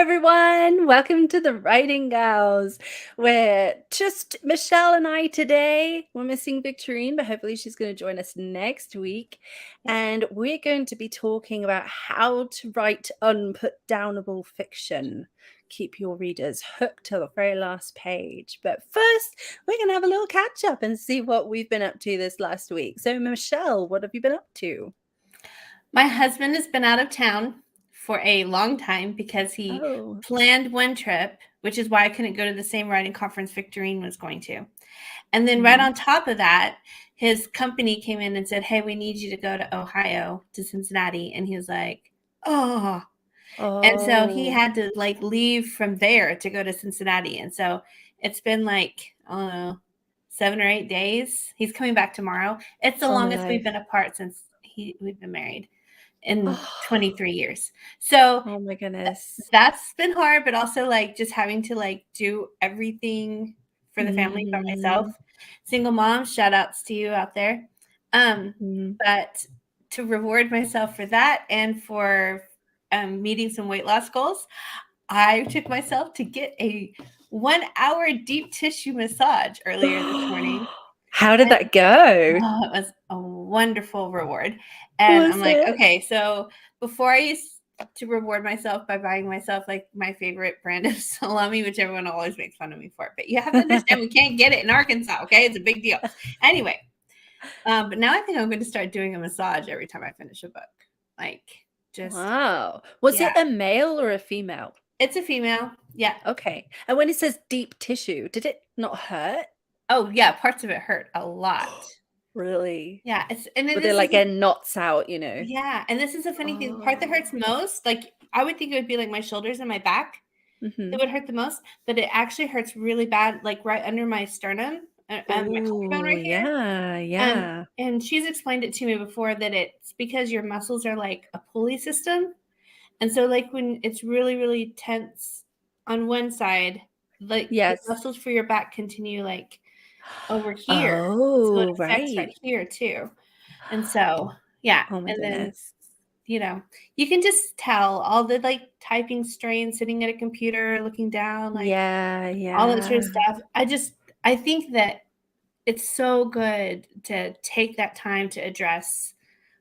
everyone. Welcome to the Writing Gals. We're just Michelle and I today. We're missing Victorine, but hopefully she's going to join us next week. And we're going to be talking about how to write unputdownable fiction. Keep your readers hooked till the very last page. But first, we're going to have a little catch up and see what we've been up to this last week. So, Michelle, what have you been up to? My husband has been out of town for a long time because he planned one trip, which is why I couldn't go to the same writing conference Victorine was going to. And then right on top of that, his company came in and said, hey, we need you to go to Ohio, to Cincinnati. And he was like, oh. And so he had to leave from there to go to Cincinnati. And so it's been 7 or 8 days. He's coming back tomorrow. It's the longest we've been apart since we've been married in 23 years. So oh my goodness, that's been hard, but also just having to do everything for the family by myself. Single mom, shout outs to you out there. But to reward myself for that and for meeting some weight loss goals, I took myself to get a 1-hour deep tissue massage earlier this morning. How did that go? Oh, it was a wonderful reward. And I'm like, okay, so before I used to reward myself by buying myself my favorite brand of salami, which everyone always makes fun of me for, but you have to understand we can't get it in Arkansas, okay? It's a big deal. Anyway, but now I think I'm going to start doing a massage every time I finish a book. Wow. Was it a male or a female? It's a female. Yeah. Okay. And when it says deep tissue, did it not hurt? Oh yeah, parts of it hurt a lot. Really? Yeah. Were they getting knots out, you know? Yeah. And this is a funny thing. The part that hurts most, I would think it would be my shoulders and my back. It would hurt the most, but it actually hurts really bad, right under my sternum. My collarbone right here. Yeah. And she's explained it to me before that it's because your muscles are like a pulley system. And so when it's really, really tense on one side, the muscles for your back continue over here. So it affects right here too. And so, yeah. Oh my goodness. Then, you can just tell all the typing strain, sitting at a computer, looking down, all that sort of stuff. I think that it's so good to take that time to address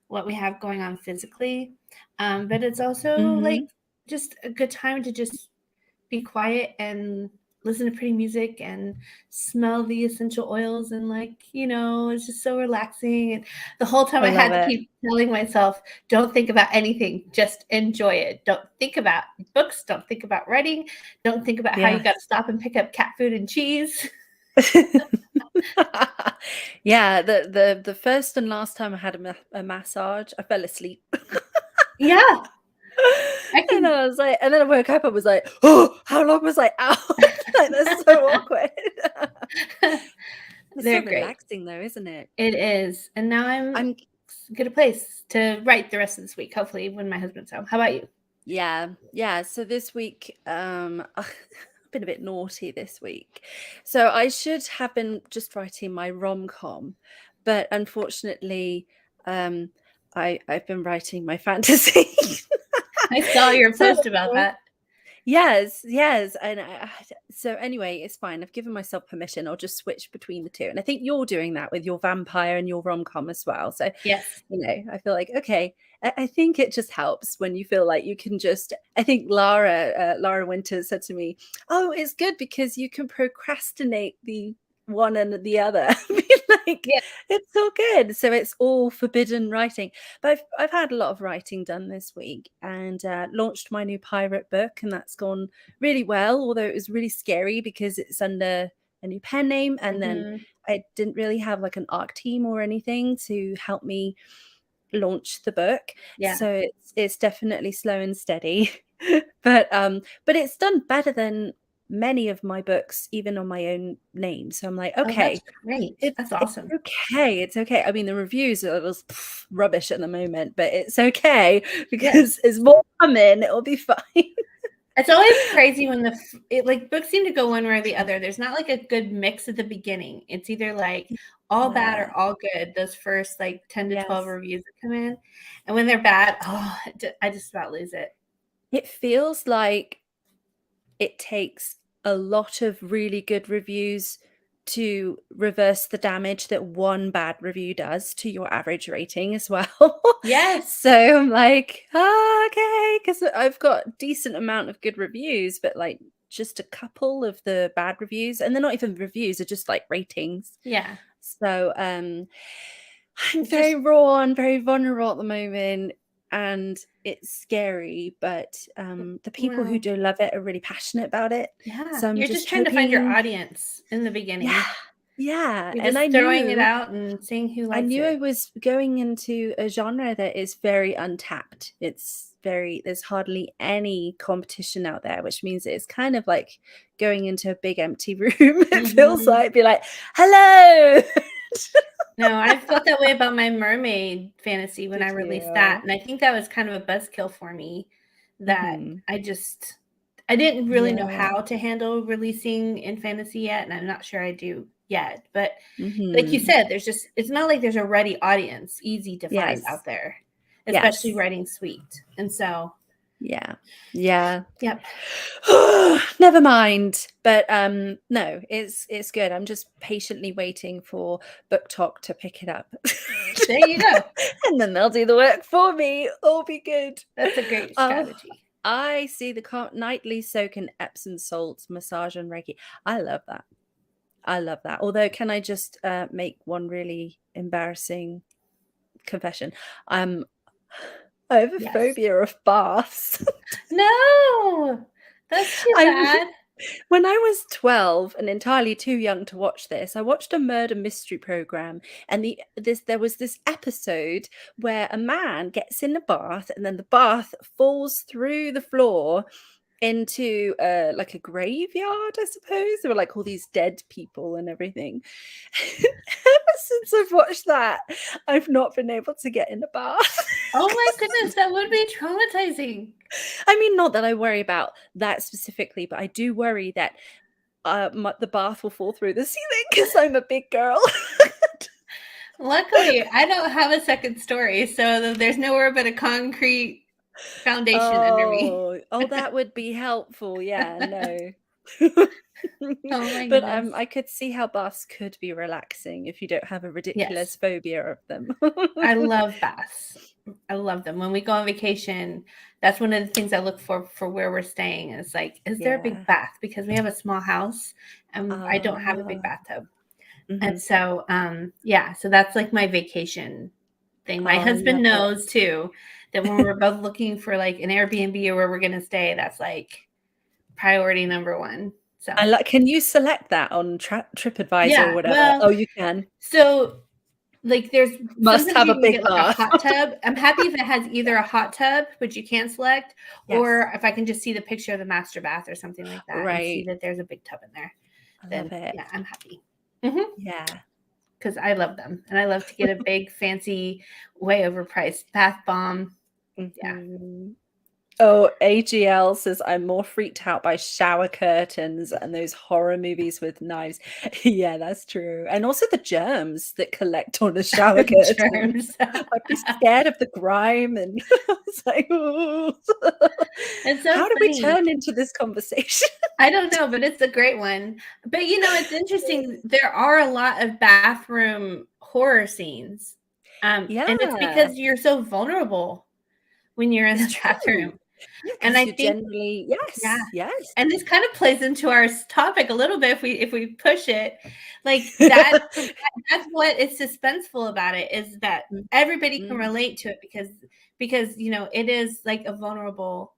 what we have going on physically. But it's also just a good time to just be quiet and listen to pretty music and smell the essential oils and it's just so relaxing. And the whole time I had to keep telling myself, don't think about anything, just enjoy it. Don't think about books, don't think about writing, don't think about how you got to stop and pick up cat food and cheese. Yeah, the first and last time I had a massage, I fell asleep. Yeah. And I was and then I woke up and was like, oh, how long was I out? That's so awkward. It's so relaxing though, isn't it? It is. And now I'm good a place to write the rest of this week, hopefully when my husband's home. How about you? Yeah. So this week, I've been a bit naughty this week. So I should have been just writing my rom-com, but unfortunately, I've been writing my fantasy. I saw your post about that. Yes. And so anyway, it's fine. I've given myself permission. I'll just switch between the two. And I think you're doing that with your vampire and your rom-com as well. So, yes, I feel like, okay, I think it just helps when you feel like you can just, I think Lara Winters said to me, oh, it's good because you can procrastinate the one and the other. It's all good. So it's all forbidden writing. But I've had a lot of writing done this week and launched my new pirate book, and that's gone really well, although it was really scary because it's under a new pen name, and then I didn't really have an ARC team or anything to help me launch the book. So it's definitely slow and steady. but it's done better than many of my books, even on my own name. So I'm like, okay, that's great. That's awesome. It's okay. I mean, the reviews are rubbish at the moment, but it's okay because as more come in, it'll be fine. It's always crazy when books seem to go one way or the other. There's not a good mix at the beginning. It's either all bad or all good. Those first 10 to 12 reviews that come in, and when they're bad, I just about lose it. It feels like it takes a lot of really good reviews to reverse the damage that one bad review does to your average rating as well. Yes. So I'm like, okay, because I've got a decent amount of good reviews, but like just a couple of the bad reviews, and they're not even reviews, they're just like ratings. Yeah. So I'm very raw and very vulnerable at the moment, and it's scary, but the people who do love it are really passionate about it. Yeah, So I'm you're just trying to find your audience in the beginning. Yeah, You're and just throwing it out and seeing who likes it. I knew I was going into a genre that is very untapped. There's hardly any competition out there, which means it's kind of like going into a big empty room. It feels like, be like, hello. No, I felt that way about my mermaid fantasy when I released that. And I think that was kind of a buzzkill for me, that I didn't really know how to handle releasing in fantasy yet. And I'm not sure I do yet. But like you said, it's not like there's a ready audience, easy to find out there, especially writing sweet. And so. Yeah. Yep. Never mind. But no, it's good. I'm just patiently waiting for Book Talk to pick it up. There you go. And then they'll do the work for me. All be good. That's a great strategy. I see the nightly soak in Epsom salts, massage and Reiki. I love that. Although, can I just make one really embarrassing confession? I have a phobia of baths. No, that's too bad. When I was 12 and entirely too young to watch this, I watched a murder mystery program, and there was this episode where a man gets in a bath and then the bath falls through the floor into like a graveyard, I suppose. There were like all these dead people and everything. Ever since I've watched that, I've not been able to get in a bath. Oh my goodness, that would be traumatizing. I mean, not that I worry about that specifically, but I do worry that the bath will fall through the ceiling because I'm a big girl. Luckily, I don't have a second story, so there's nowhere but a concrete foundation under me. Oh, that would be helpful. Yeah, no. Oh my but goodness. I could see how baths could be relaxing if you don't have a ridiculous phobia of them. I love baths. I love them. When we go on vacation, that's one of the things I look for where we're staying. Is like, is there a big bath? Because we have a small house and I don't have a big bathtub. And so, so that's like my vacation thing. My husband knows too, that when we're both looking for like an Airbnb or where we're going to stay, that's like priority number one. So can you select that on TripAdvisor or whatever? Well, you can. So like there's must have a big like a hot tub. I'm happy if it has either a hot tub, which you can select, or if I can just see the picture of the master bath or something like that, and see that there's a big tub in there. Love it. Yeah, I'm happy. Yeah, because I love them, and I love to get a big fancy, way overpriced bath bomb. Yeah. Oh, AGL says I'm more freaked out by shower curtains and those horror movies with knives. Yeah, that's true. And also the germs that collect on a shower curtain. I'd be scared of the grime, and it's like, ooh. It's so how did we turn into this conversation? I don't know, but it's a great one. But it's interesting. There are a lot of bathroom horror scenes. And it's because you're so vulnerable when you're in the bathroom. And I think generally, yes. And this kind of plays into our topic a little bit if we push it. Like that's what is suspenseful about it, is that everybody can relate to it because it is like a vulnerable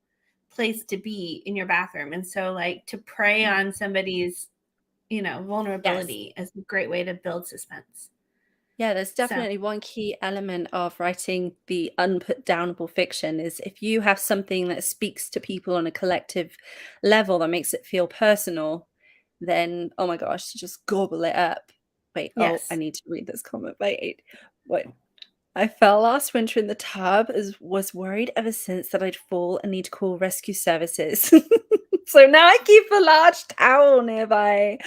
place to be in your bathroom. And so like to prey on somebody's vulnerability is a great way to build suspense. Yeah, there's definitely one key element of writing the unputdownable fiction is if you have something that speaks to people on a collective level that makes it feel personal, then, oh my gosh, just gobble it up. Wait, I need to read this comment. Wait. I fell last winter in the tub, was worried ever since that I'd fall and need to call rescue services. So now I keep a large towel nearby.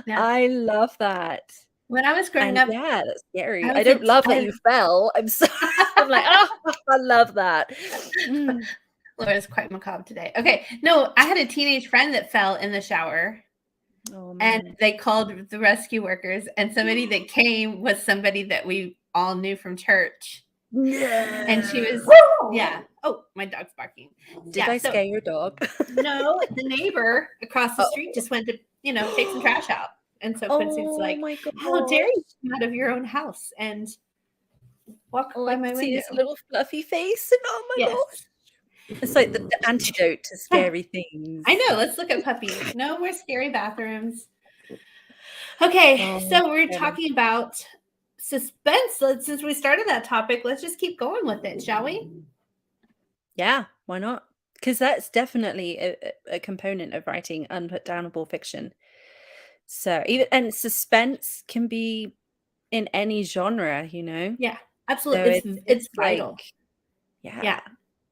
Yeah. I love that. When I was growing up, that's scary. I don't love that you fell. I'm sorry. I'm like, I love that. Laura's quite macabre today. Okay. No, I had a teenage friend that fell in the shower. Oh, and man. they called the rescue workers, and somebody that came was somebody that we all knew from church. No. And she was, yeah. Oh, my dog's barking. Did I scare your dog? No, the neighbor across the street just went to, take some trash out. And so Quincy's like, my God. how dare you come out of your own house and walk by my see window? his little fluffy face. And oh my gosh. It's like the antidote to scary things. I know. Let's look at puppies. No more scary bathrooms. Okay, so we're talking about suspense. Since we started that topic, let's just keep going with it, shall we? Yeah, why not? Because that's definitely a component of writing unputdownable fiction. So and suspense can be in any genre, Yeah, absolutely. So it's vital. Like, yeah,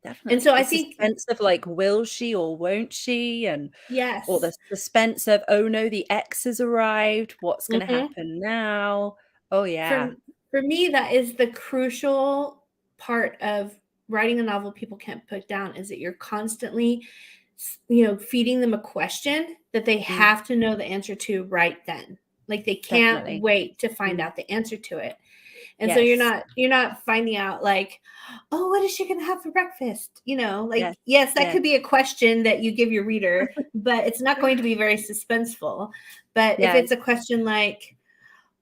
definitely. And so the I think suspense of like, will she or won't she? And yes, or the suspense of, oh no, the ex has arrived. What's going to happen now? Oh yeah. For me, that is the crucial part of writing a novel people can't put down, is that you're constantly, feeding them a question that they have to know the answer to right then. Like they can't wait to find out the answer to it. And so you're not finding out like, oh, what is she going to have for breakfast? Yes, that could be a question that you give your reader, but it's not going to be very suspenseful. But if it's a question like,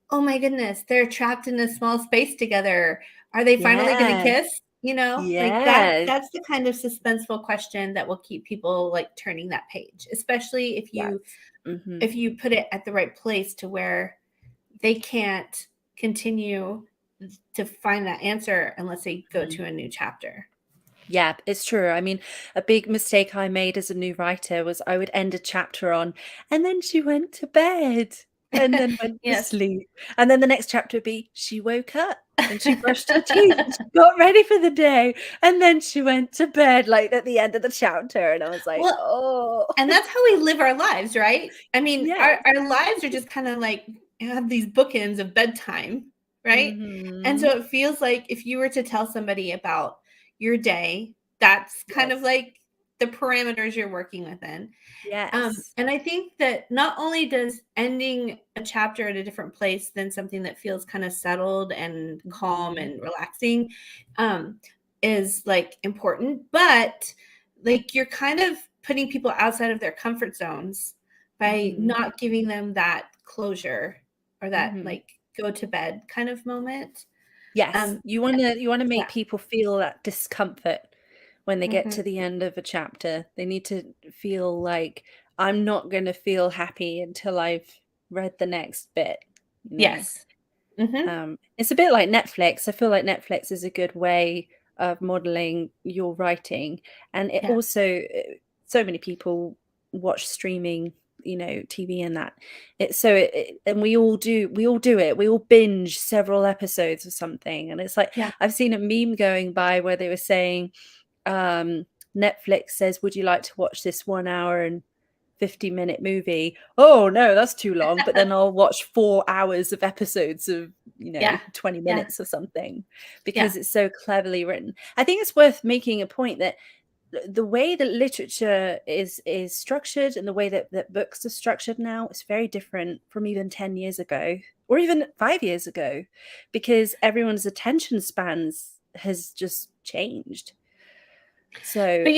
oh my goodness, they're trapped in a small space together, are they finally going to kiss? Like that's the kind of suspenseful question that will keep people like turning that page, especially if you put it at the right place to where they can't continue to find that answer unless they go to a new chapter. Yeah, it's true. I mean, a big mistake I made as a new writer was I would end a chapter on, and then she went to bed and then went to sleep. And then the next chapter would be, she woke up and she brushed her teeth and she got ready for the day. And then she went to bed, like at the end of the chapter. And I was like, oh. And that's how we live our lives, right? I mean, our lives are just kind of like have these bookends of bedtime, right? And so it feels like if you were to tell somebody about your day, that's kind of like the parameters you're working within. Yes. And I think that not only does ending a chapter at a different place than something that feels kind of settled and calm and relaxing is like important, but like you're kind of putting people outside of their comfort zones by not giving them that closure or that like go to bed kind of moment. Yes, you want to make people feel that discomfort when they get to the end of a chapter. They need to feel like, I'm not going to feel happy until I've read the next bit. Yes. It's a bit like Netflix. I feel like Netflix is a good way of modeling your writing, and it also, so many people watch streaming, TV and that. And we all do it. We all binge several episodes of something, and it's like, I've seen a meme going by where they were saying, Netflix says, would you like to watch this 1 hour and 50-minute movie? Oh no, that's too long. But then I'll watch 4 hours of episodes of 20 minutes or something, because it's so cleverly written. I think it's worth making a point that the way that literature is structured and the way that books are structured now is very different from even 10 years ago or even 5 years ago, because everyone's attention spans has just changed. So, but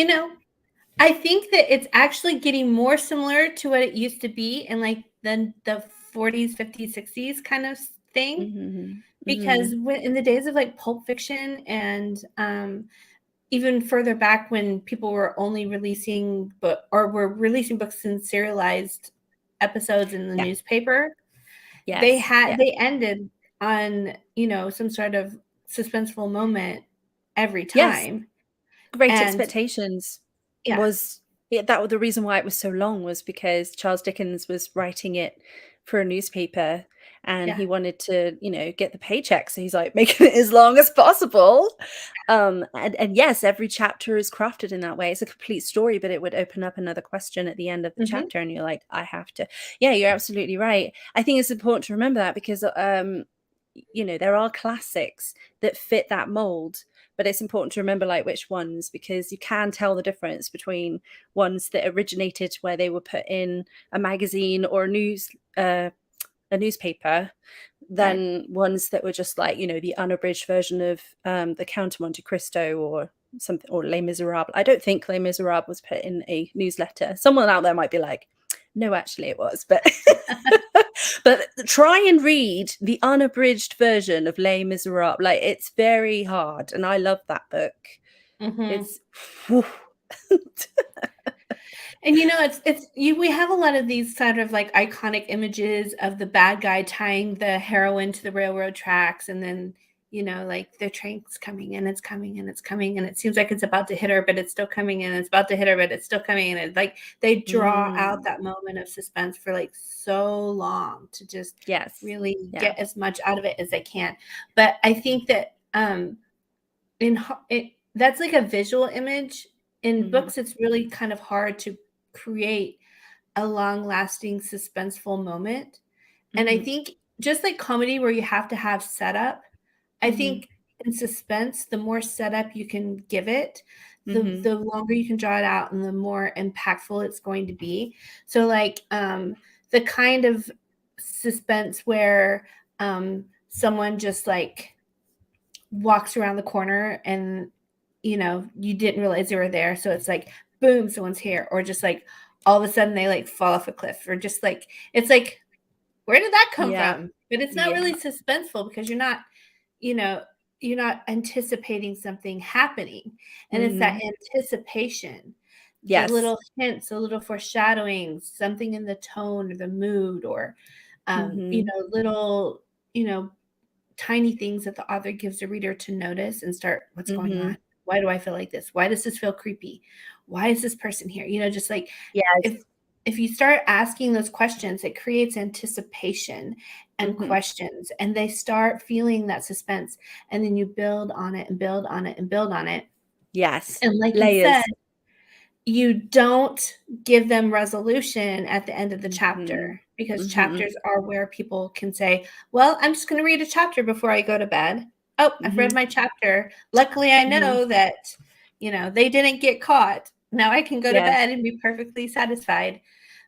I think that it's actually getting more similar to what it used to be in like the 40s, 50s, 60s kind of thing. Because in the days of like Pulp Fiction and even further back when people were only releasing were releasing books in serialized episodes in the newspaper, they ended on some sort of suspenseful moment every time. Great Expectations was that the reason why it was so long was because Charles Dickens was writing it for a newspaper, and he wanted to get the paycheck, so he's like making it as long as possible. And yes, every chapter is crafted in that way. It's a complete story, but it would open up another question at the end of the chapter, and you're like, I have to. You're absolutely right. I think it's important to remember that, because there are classics that fit that mold, but it's important to remember like which ones, because you can tell the difference between ones that originated where they were put in a magazine or a newspaper, than ones that were just like, the unabridged version of the Count of Monte Cristo or something, or Les Miserables. I don't think Les Miserables was put in a newsletter. Someone out there might be like, no, actually it was, but but try and read the unabridged version of Les Miserables. Like, it's very hard, and I love that book. It's and we have a lot of these sort of like iconic images of the bad guy tying the heroine to the railroad tracks, and then like the train's coming and it's coming and it's coming, and it seems like it's about to hit her, but it's still coming, and it's about to hit her, but it's still coming, and like they draw out that moment of suspense for like so long to just really get as much out of it as they can. But I think that that's like a visual image. In books, it's really kind of hard to create a long-lasting suspenseful moment. And I think just like comedy where you have to have setup, I think in suspense, the more setup you can give it, the longer you can draw it out and the more impactful it's going to be. So like the kind of suspense where someone just like walks around the corner and you didn't realize they were there, so it's like boom, someone's here, or just like all of a sudden they like fall off a cliff, or just like it's like, where did that come from? But it's not really suspenseful because you're not anticipating something happening, and it's that anticipation, the little hints, a little foreshadowing, something in the tone or the mood, or little tiny things that the author gives the reader to notice and start, what's going on? Why do I feel like this? Why does this feel creepy? Why is this person here? Just like, if you start asking those questions, it creates anticipation and questions, and they start feeling that suspense, and then you build on it and build on it and build on it. Yes. And like you said, you don't give them resolution at the end of the chapter, because chapters are where people can say, well, I'm just going to read a chapter before I go to bed. Oh, I've read my chapter. Luckily, I know that, they didn't get caught. Now I can go to bed and be perfectly satisfied.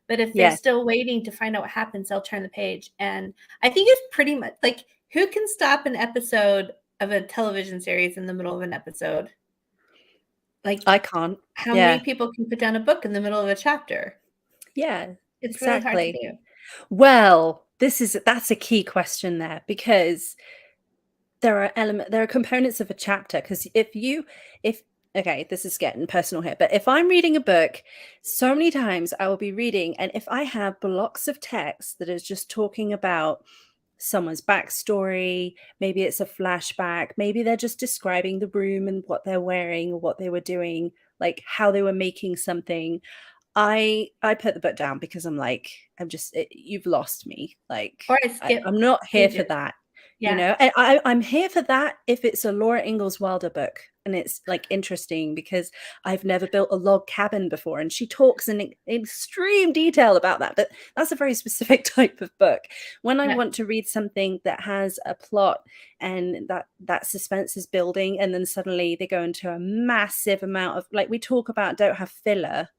But if they're still waiting to find out what happens, they'll turn the page. And I think it's pretty much like, who can stop an episode of a television series in the middle of an episode? Like, I can't. How many people can put down a book in the middle of a chapter? Yeah, it's really hard to do. Well, that's a key question there, because there are components of a chapter. Because okay, this is getting personal here, but if I'm reading a book, so many times I will be reading, and if I have blocks of text that is just talking about someone's backstory, maybe it's a flashback, maybe they're just describing the room and what they're wearing or what they were doing, like how they were making something, I put the book down, because I'm like, you've lost me. Like, or I skip I'm not here pages. for that. And I'm here for that if it's a Laura Ingalls Wilder book and it's like interesting, because I've never built a log cabin before, and she talks in extreme detail about that. But that's a very specific type of book. When I want to read something that has a plot and that suspense is building, and then suddenly they go into a massive amount of, like we talk about, don't have filler.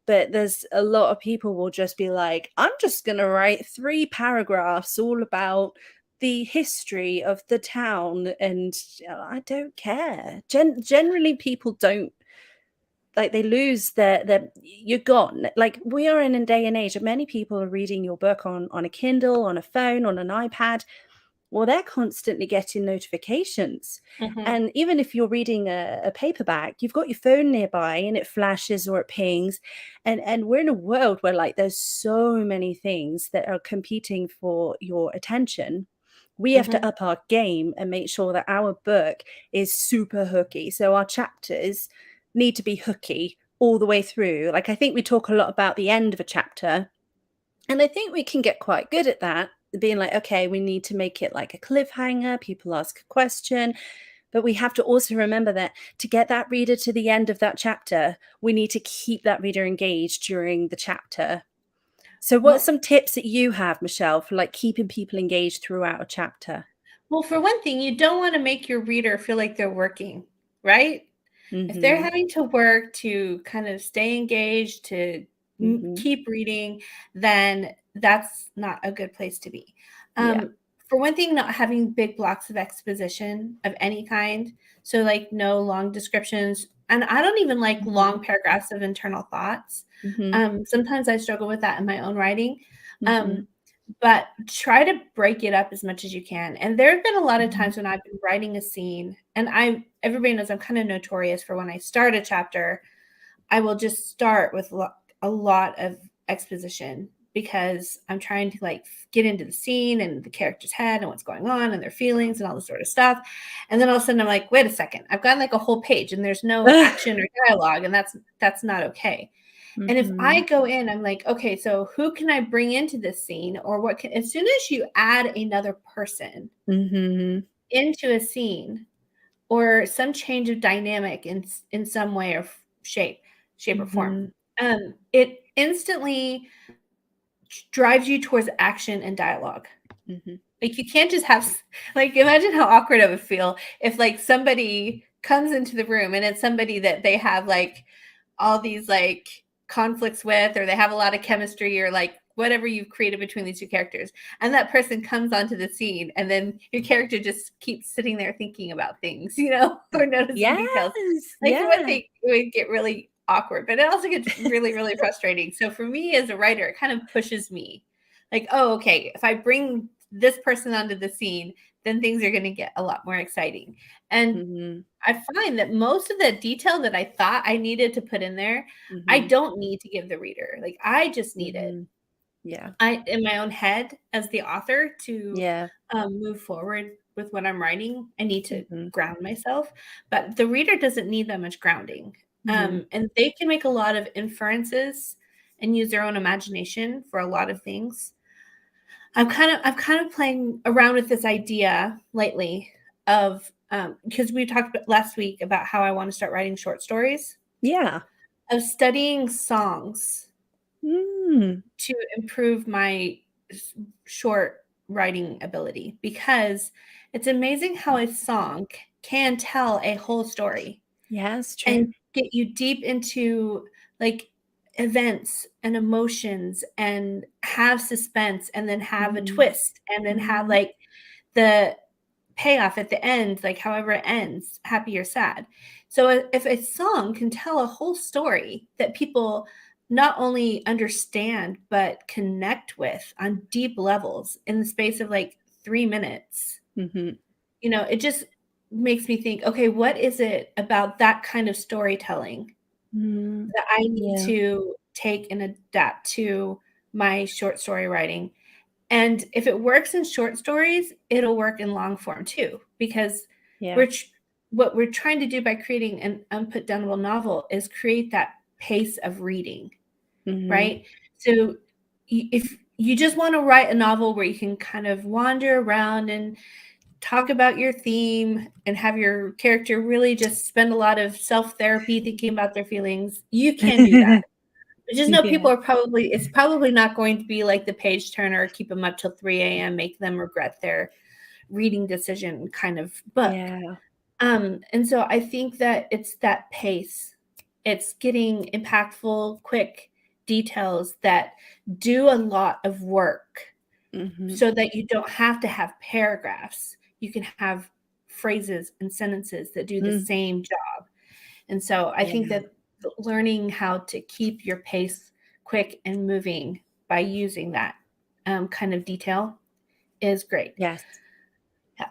But there's a lot of people will just be like, I'm just going to write 3 paragraphs all about the history of the town, and I don't care. Generally, people don't, like, they lose their you're gone. Like, we are in a day and age of many people are reading your book on a Kindle, on a phone, on an iPad. Well, they're constantly getting notifications. And even if you're reading a paperback, you've got your phone nearby and it flashes or it pings. And we're in a world where, like, there's so many things that are competing for your attention. We have to up our game and make sure that our book is super hooky. So our chapters need to be hooky all the way through. Like, I think we talk a lot about the end of a chapter, and I think we can get quite good at that, being like, okay, we need to make it like a cliffhanger. People ask a question, but we have to also remember that to get that reader to the end of that chapter, we need to keep that reader engaged during the chapter. So what are some tips that you have, Michelle, for like keeping people engaged throughout a chapter? Well, for one thing, you don't want to make your reader feel like they're working. right? If they're Mhm. having to work to kind of stay engaged, to Mhm. keep reading, then that's not a good place to be. Yeah. For one thing, not having big blocks of exposition of any kind. So, like, no long descriptions. And I don't even like Mhm. long paragraphs of internal thoughts. Mhm. Sometimes I struggle with that in my own writing. Mhm. Um, but try to break it up as much as you can. And there have been a lot of Mhm. times when I've been writing a scene, and everybody knows I'm kind of notorious for when I start a chapter, I will just start with a lot of exposition because I'm trying to like get into the scene and the character's head and what's going on and their feelings and all this sort of stuff. And then all of a sudden I'm like, wait a second, I've got like a whole page and there's no action or dialogue, and that's not okay. And if I Mhm. go in, I'm like, okay, so who can I bring into this scene, or what can, as soon as you add another person Mhm. into a scene or some change of dynamic in some way or shape or form, Mhm. it instantly drives you towards action and dialogue. Mhm. Like, you can't just have like, imagine how awkward it would feel if, like, somebody comes into the room and it's somebody that they have, like, all these, like, conflicts with, or they have a lot of chemistry, or, like, whatever you've created between these 2 characters, and that person comes onto the scene, and then your character just keeps sitting there thinking about things, or noticing details. Yes. Like, for one Yeah. thing, it would get really awkward, but it also gets really, really frustrating. So for me as a writer, it kind of pushes me. Like, "Oh, okay, if I bring this person onto the scene, then things are gonna get a lot more exciting." And Mhm. I find that most of the detail that I thought I needed to put in there, I Mhm. don't need to give the reader. Like, I just need it. Mhm. Yeah. I in my own head as the author to, Yeah. move forward with what I'm writing, I need to Mhm. ground myself, but the reader doesn't need that much grounding. Mhm. And they can make a lot of inferences and use their own imagination for a lot of things. I'm kind of playing around with this idea lately of, because we talked about last week about how I want to start writing short stories, Yeah. of studying songs Mm. to improve my short writing ability, because it's amazing how a song can tell a whole story Yeah, it's true. and get you deep into, like, events and emotions and have suspense and then have a Mhm. twist and then have, Mhm. like, the payoff at the end, like, however it ends, happy or sad. So if a song can tell a whole story that people not only understand but connect with on deep levels in the space of, like, 3 minutes, Mhm. it just makes me think, "Okay, what is it about that kind of storytelling Mm. that I need Yeah. to take and adapt to my short story writing?" And if it works in short stories, it'll work in long form too, because Yeah. we're tr what we're trying to do by creating an unputdownable novel is create that pace of reading, Mhm. right? So, if you just wanna write a novel where you can kind of wander around and talk about your theme and have your character really just spend a lot of self-therapy thinking about their feelings, you can do that. I just know Yeah. people it's probably not going to be like the page turner, keep them up till 3 AM, make them regret their reading decision kind of book. Yeah. And so I think that it's that pace. It's getting impactful, quick details that do a lot of work Mhm. so that you don't have to have paragraphs. You can have phrases and sentences that do the Mm. same job. And so I think Yeah. that learning how to keep your pace quick and moving by using that, kind of detail is great. Yes. Yeah.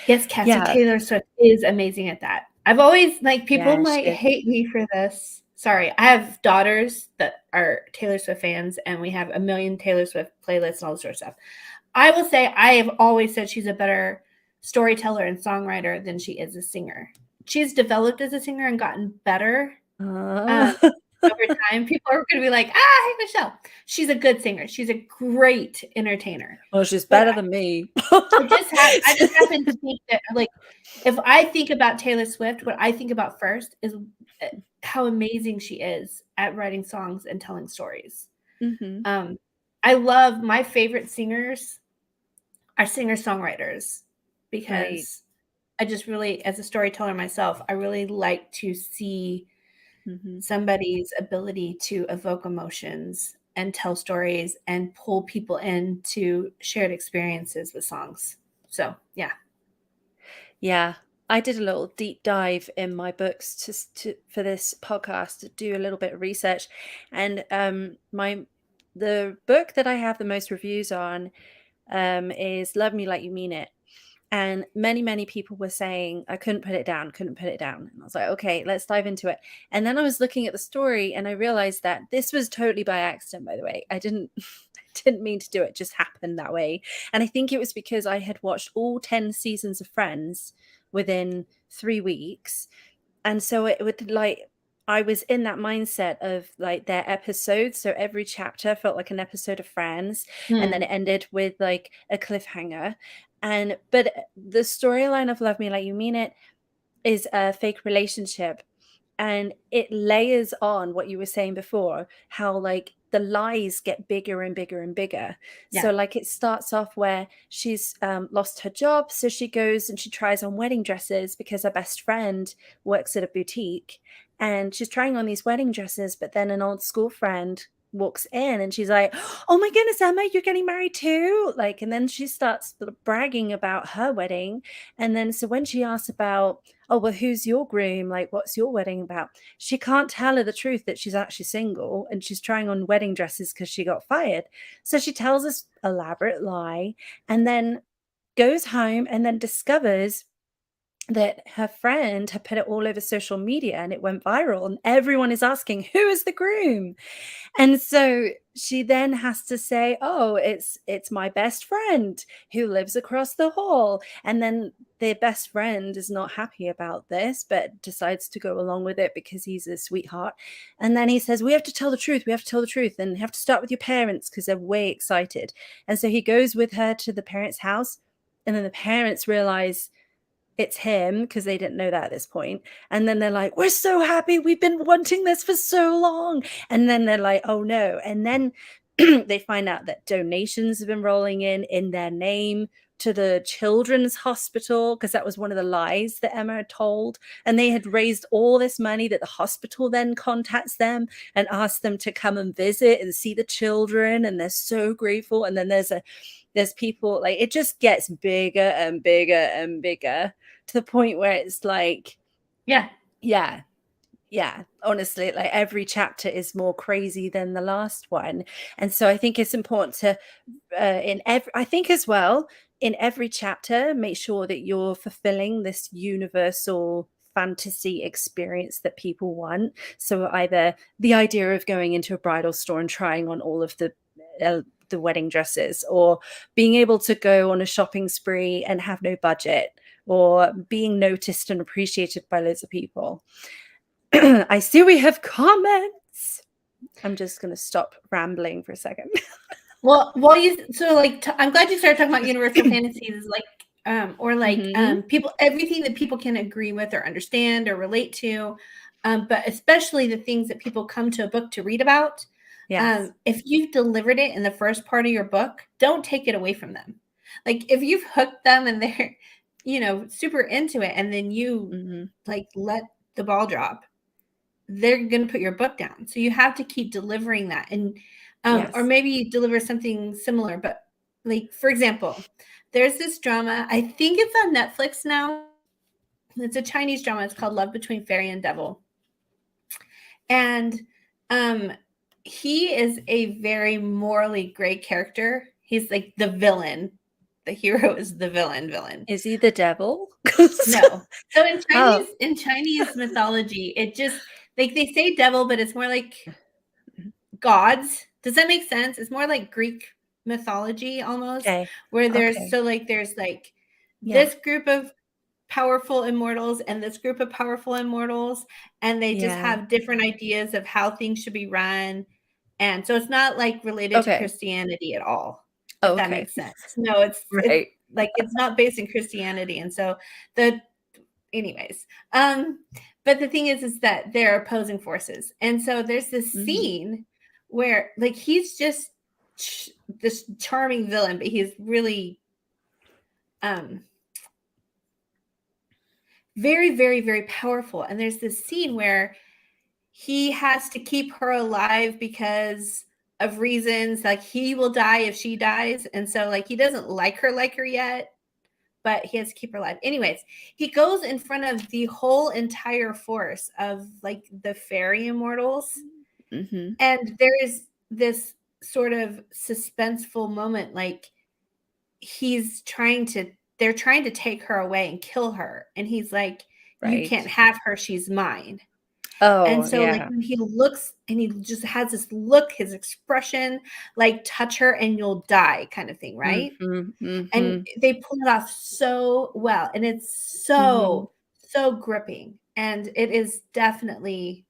Yes, Cassie, Yeah. Taylor Swift is amazing at that. I've always like, people Yeah, might she is. hate me for this. Sorry, I have daughters that are Taylor Swift fans, and we have a million Taylor Swift playlists and all this sort of stuff. I will say I have always said she's a better storyteller and songwriter than she is a singer. She's developed as a singer and gotten better, Uh, um, over time. People are gonna be like, "Ah, hey, Michelle." She's a good singer. She's a great entertainer. well, she's But better than me. I just happen to think that, like, if I think about Taylor Swift, what I think about first is, how amazing she is at writing songs and telling stories. Mhm. Um, I love my favorite singers are singer-songwriters, Right. because I just really, as a storyteller myself, I really like to see somebody's ability to evoke emotions and tell stories and pull people into shared experiences with songs. So, yeah. Yeah. I did a little deep dive in my books for this podcast to do a little bit of research, and the book that I have the most reviews on is Love Me Like You Mean It. And many people were saying, I couldn't put it down. And I was like, okay, let's dive into it. And then I was looking at the story and I realized that this was totally by accident, by the way. I didn't mean to do it, just happened that way. And I think it was because I had watched all 10 seasons of Friends within 3 weeks. And so it would I was in that mindset of like their episodes. So every chapter felt like an episode of Friends. And then it ended with like a cliffhanger. But the storyline of Love Me Like You Mean It is a fake relationship. And it layers on what you were saying before, how like the lies get bigger and bigger and bigger. Yeah. So like it starts off where she's lost her job. So she goes and she tries on wedding dresses because her best friend works at a boutique. And she's trying on these wedding dresses, but then an old school friend walks in and she's like, oh my goodness, Emma, you're getting married too? Like, and then she starts bragging about her wedding. And then so when she asks about, oh, well, who's your groom? Like, what's your wedding about? She can't tell her the truth that she's actually single and she's trying on wedding dresses because she got fired. So she tells this elaborate lie and then goes home and then discovers that her friend had put it all over social media and it went viral and everyone is asking, who is the groom? And so she then has to say, oh, it's my best friend who lives across the hall. And then their best friend is not happy about this, but decides to go along with it because he's a sweetheart. And then he says, we have to tell the truth. We have to tell the truth and have to start with your parents because they're way excited. And so he goes with her to the parents' house. And then the parents realize it's him because they didn't know that at this point. And then they're like, we're so happy. We've been wanting this for so long. And then they're like, oh no. And then they find out that donations have been rolling in their name to the children's hospital, because that was one of the lies that Emma had told. And they had raised all this money that the hospital then contacts them and asks them to come and visit and see the children. And they're so grateful. And then there's people, like, it just gets bigger and bigger and bigger to the point where it's like, yeah, honestly, like every chapter is more crazy than the last one. And so I think it's important to I think as well, in every chapter, make sure that you're fulfilling this universal fantasy experience that people want. So either the idea of going into a bridal store and trying on all of the wedding dresses, or being able to go on a shopping spree and have no budget, or being noticed and appreciated by loads of people. I see we have comments. I'm just going to stop rambling for a second. Well, I'm glad you started talking about universal fantasies, like, people, everything that people can agree with or understand or relate to, but especially the things that people come to a book to read about. Yes. If you've delivered it in the first part of your book, don't take it away from them. Like if you've hooked them and they're, super into it, and then you like let the ball drop, they're going to put your book down. So you have to keep delivering that. And or maybe deliver something similar. But like, for example, there's this drama, I think it's on Netflix now. It's a Chinese drama. It's called Love Between Fairy and Devil. And he is a very morally gray character. He's like the villain. The hero is the villain. Is he the devil? No. So in Chinese mythology, it just, like, they say devil, but it's more like gods. Does that make sense? It's more like Greek mythology almost, where there's this group of powerful immortals and this group of powerful immortals, and they just have different ideas of how things should be run. And so it's not like related to Christianity at all, if that makes sense. No, it's like, it's not based in Christianity. And so anyways, but the thing is that they're opposing forces. And so there's this scene where, like, he's just this charming villain, but he's really very, very, very powerful. And there's this scene where he has to keep her alive because of reasons, like he will die if she dies. And so like he doesn't like her yet, but he has to keep her alive. Anyways, he goes in front of the whole entire force of like the fairy immortals. Mm-hmm. And there is this sort of suspenseful moment, like they're trying to take her away and kill her. And he's like, you can't Right. have her, she's mine. And Oh, so like yeah. when he looks and he just has this look, his expression, like touch her and you'll die kind of thing, right? Mm-hmm. And Mm-hmm. they pull it off so well. And it's Mm-hmm. so gripping. And it is definitely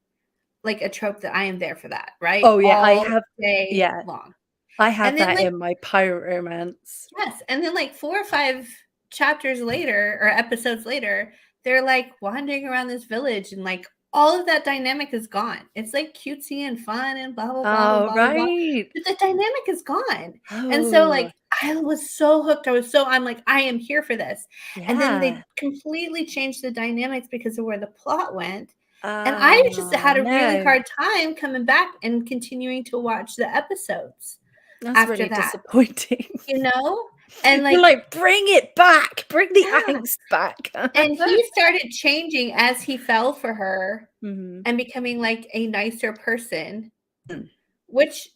like a trope that I am there for that, right? Oh, yeah, All day yeah, long. I have And then that like, in my pirate romance. yes, and then like 4 or 5 chapters later or episodes later, they're like wandering around this village and like all of that dynamic is gone. It's like cutesy and fun and blah blah blah blah Oh, blah blah. right. But the dynamic is gone. And so Oh, like I was so hooked. I'm like, I am here for this. And then yeah. they completely changed the dynamics because of where the plot went. And I just Oh, had a really no. hard time coming back and continuing to watch the episodes That's after really that, disappointing. you know? And You're like, like, "Bring it back. Bring the yeah. angst back." And he started changing as he fell for her Mhm. and becoming like a nicer person, Mm. which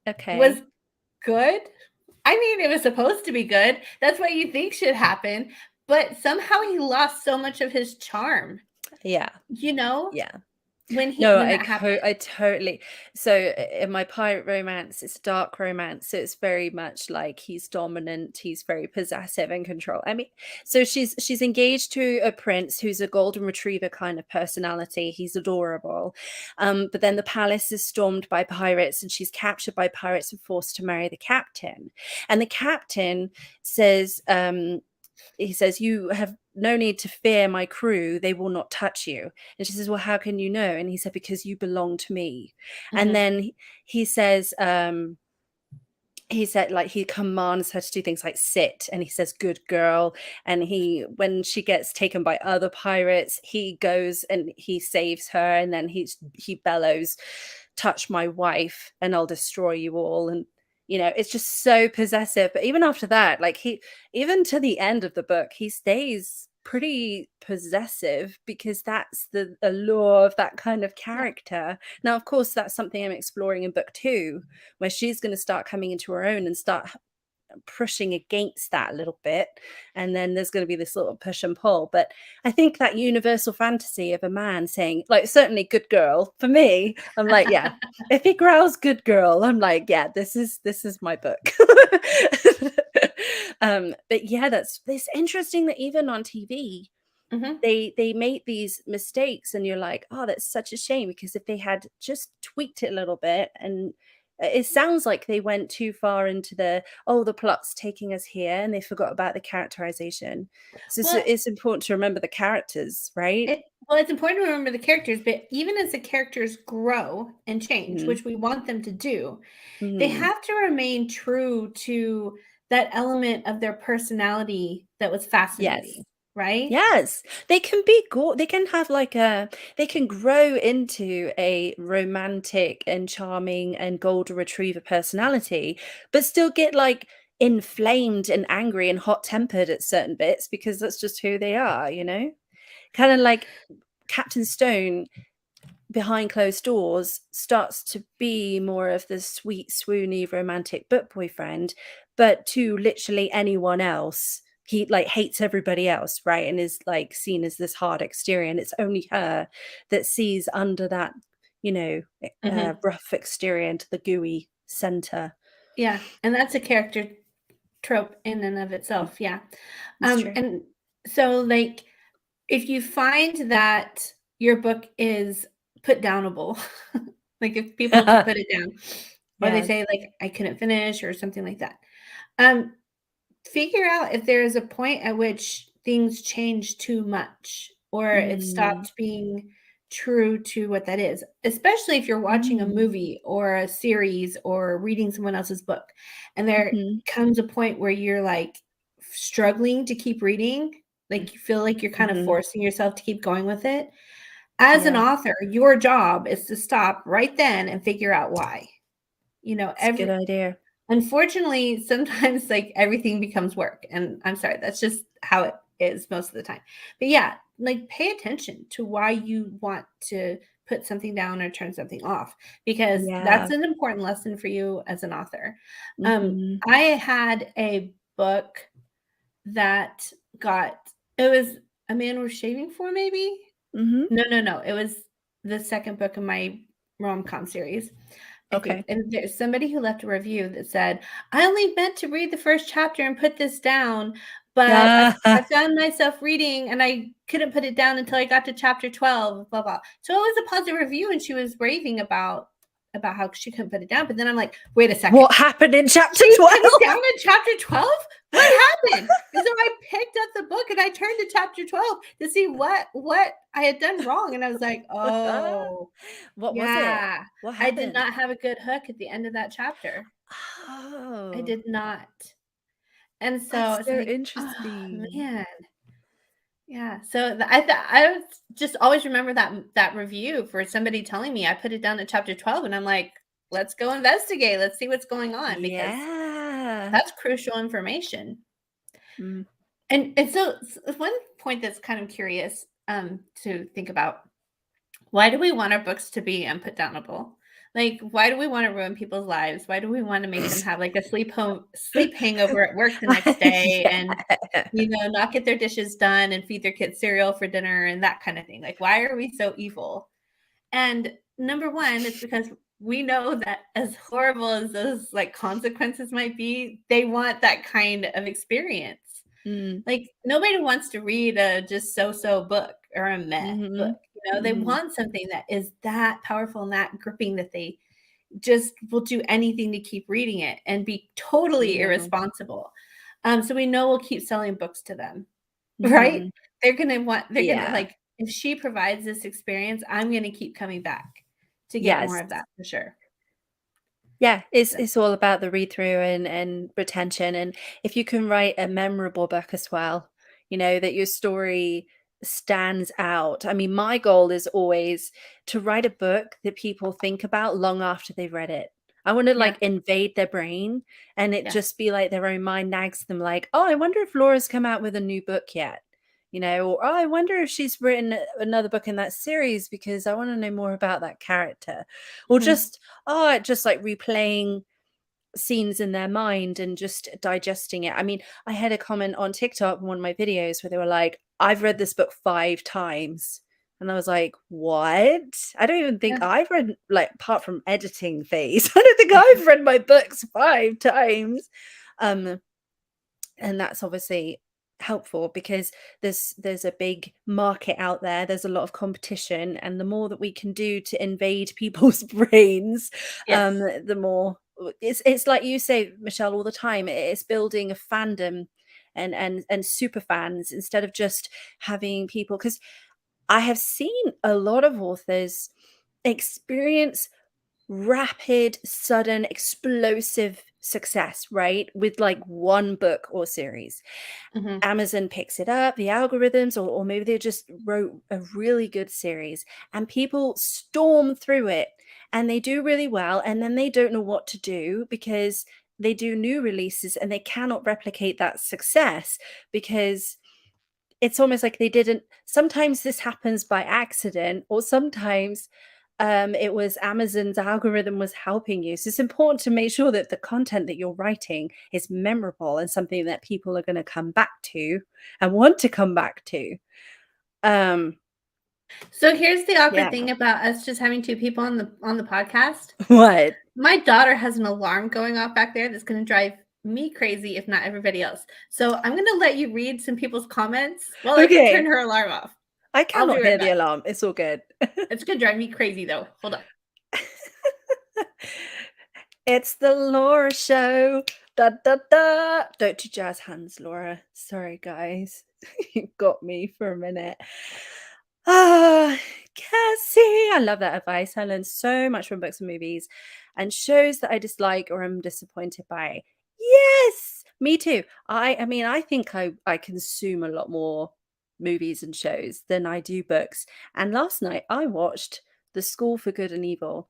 was Okay. good. I mean, it was supposed to be good. That's what you think should happen. But somehow he lost so much of his charm, Yeah, you know, yeah. when No, that happened. I totally so in my pirate romance, it's a dark romance, so it's very much like he's dominant, he's very possessive and control. I mean, so she's engaged to a prince who's a golden retriever kind of personality. He's adorable. But then the palace is stormed by pirates and she's captured by pirates and forced to marry the captain. And the captain says, he says, "You have no need to fear my crew, they will not touch you." And she says, "Well, how can you know?" And he said, "Because you belong to me." And Mhm. then he says, he said, like, he commands her to do things like sit, and he says, "Good girl." And he, when she gets taken by other pirates, he goes and he saves her, and then he bellows, "Touch my wife and I'll destroy you all." And it's just so possessive. But even after that, like, he, even to the end of the book, he stays pretty possessive because that's the allure of that kind of Yeah. character. Now, of course, that's something I'm exploring in book 2, where she's going to start coming into her own and start pushing against that a little bit. And then there's going to be this little push and pull. But I think that universal fantasy of a man saying, like, certainly good girl for me, I'm like, yeah, if he growls good girl, I'm like, yeah, this is my book. But yeah, it's interesting that even on TV, Mhm. they make these mistakes and you're like, oh, that's such a shame, because if they had just tweaked it a little bit, and it sounds like they went too far into the plot's taking us here, and they forgot about the characterization. So Well, it's important to remember the characters, right? it's important to remember the characters, but even as the characters grow and change, Mhm. which we want them to do, they Mhm. have to remain true to that element of their personality that was Yes. fascinating, right? Yes, they can have like they can grow into a romantic and charming and golden retriever personality, but still get like inflamed and angry and hot-tempered at certain bits because that's just who they are, you know? Kind of like Captain Stone behind closed doors starts to be more of the sweet, swoony, romantic book boyfriend, but to literally anyone else, he like hates everybody else, right? And is like seen as this hard exterior. And it's only her that sees under that, Mhm. rough exterior into the gooey center. Yeah, and that's a character trope in and of itself, yeah. It's true. And so, like, if you find that your book is put downable, like, if people just put it down, or they Yes. say, like, "I couldn't finish," or something like that, um, figure out if there is a point at which things change too much or it Mm. stopped being true to what that is, especially if you're watching a Mm. movie or a series or reading someone else's book. And there Mhm. comes a point where you're like struggling to keep reading. like you feel like you're kind of Mhm. forcing yourself to keep going with it. As an Yeah, author, your job is to stop right then and figure out why. it's a good idea. Unfortunately, sometimes like everything becomes work. And I'm sorry, that's just how it is most of the time. But yeah, like pay attention to why you want to put something down or turn something off, because Yeah. that's an important lesson for you as an author. Mhm. I had a book that got, it was A Man Worth Shaving For, maybe? Mhm. No, no, no. It was the second book in my rom-com series, I think. Okay. And there's somebody who left a review that said, "I only meant to read the first chapter and put this down, but I found myself reading and I couldn't put it down until I got to chapter 12, blah, blah." So it was a positive review and she was raving about how she couldn't put it down. But then I'm like, wait a second. What happened in chapter She 12? put it down in chapter 12? What happened? And so I picked up the book and I turned to chapter 12 to see what I had done wrong. And I was like, oh, What was it? yeah. What I did happened? not have a good hook at the end of that chapter. I Oh, did not. And so that's it's so like, oh interesting. man. Yeah. So I just always remember that review for somebody telling me I put it down at chapter 12 and I'm like, let's go investigate. Let's see what's going on, because Yeah. that's crucial information. Mm. And so one point that's kind of curious to think about: why do we want our books to be unputdownable? Like, why do we want to ruin people's lives? Why do we want to make them have like a sleep hangover at work the next day, and Yeah. not get their dishes done and feed their kids cereal for dinner and that kind of thing? Like, why are we so evil? And number one, it's because we know that as horrible as those like consequences might be, they want that kind of experience. Mm. Like, nobody wants to read a just so-so book or a meh book. Mhm. They Mhm. want something that is that powerful and that gripping that they just will do anything to keep reading it and be totally Yeah. irresponsible. So we know we'll keep selling books to them, right? Mhm. They're gonna Yeah. like, if she provides this experience, I'm gonna keep coming back to get more Yes. of that for sure. Yeah, it's So, it's all about the read through and retention, and if you can write a memorable book as well, that your story stands out. I mean, my goal is always to write a book that people think about long after they've read it. I want to yeah, like invade their brain and it yeah. just be like their own mind nags them like, "Oh, I wonder if Laura's come out with a new book yet." Or "Oh, I wonder if she's written another book in that series because I want to know more about that character." Or Mhm. just like replaying scenes in their mind and just digesting it. I mean, I had a comment on TikTok in one of my videos where they were like, "I've read this book 5 times." And I was like, "What? I don't even think Yeah. I've read, like, apart from editing phase, I don't think I've read my books 5 times." Um, and that's obviously helpful because there's a big market out there, there's a lot of competition, and the more that we can do to invade people's brains, Yes. the more it's like you say, Michelle, all the time, it's building a fandom and super fans instead of just having people, because I have seen a lot of authors experience rapid, sudden, explosive success, right? With like one book or series. Mhm. Amazon picks it up, the algorithms, or maybe they just wrote a really good series and people storm through it and they do really well. And then they don't know what to do because they do new releases and they cannot replicate that success because it's almost like they didn't. Sometimes this happens by accident, or sometimes it was Amazon's algorithm was helping you. So it's important to make sure that the content that you're writing is memorable and something that people are going to come back to and want to come back to. Um, So here's the awkward yeah. thing about us just having two people on the podcast. What? My daughter has an alarm going off back there that's going to drive me crazy, if not everybody else. So I'm going to let you read some people's comments while I go turn Okay. her alarm off. I I'll be cannot right hear the back. alarm. It's all good. It's going to drive me crazy though. Hold on. It's the Laura show. Da da da. Don't do jazz hands, Laura. Sorry, guys. You got me for a minute. Ah, Cassie. I love that advice. I learned so much from books and movies and shows that I dislike or am disappointed by. Yes. Me too. I mean, I think I consume a lot more movies and shows than I do books. And last night I watched The School for Good and Evil.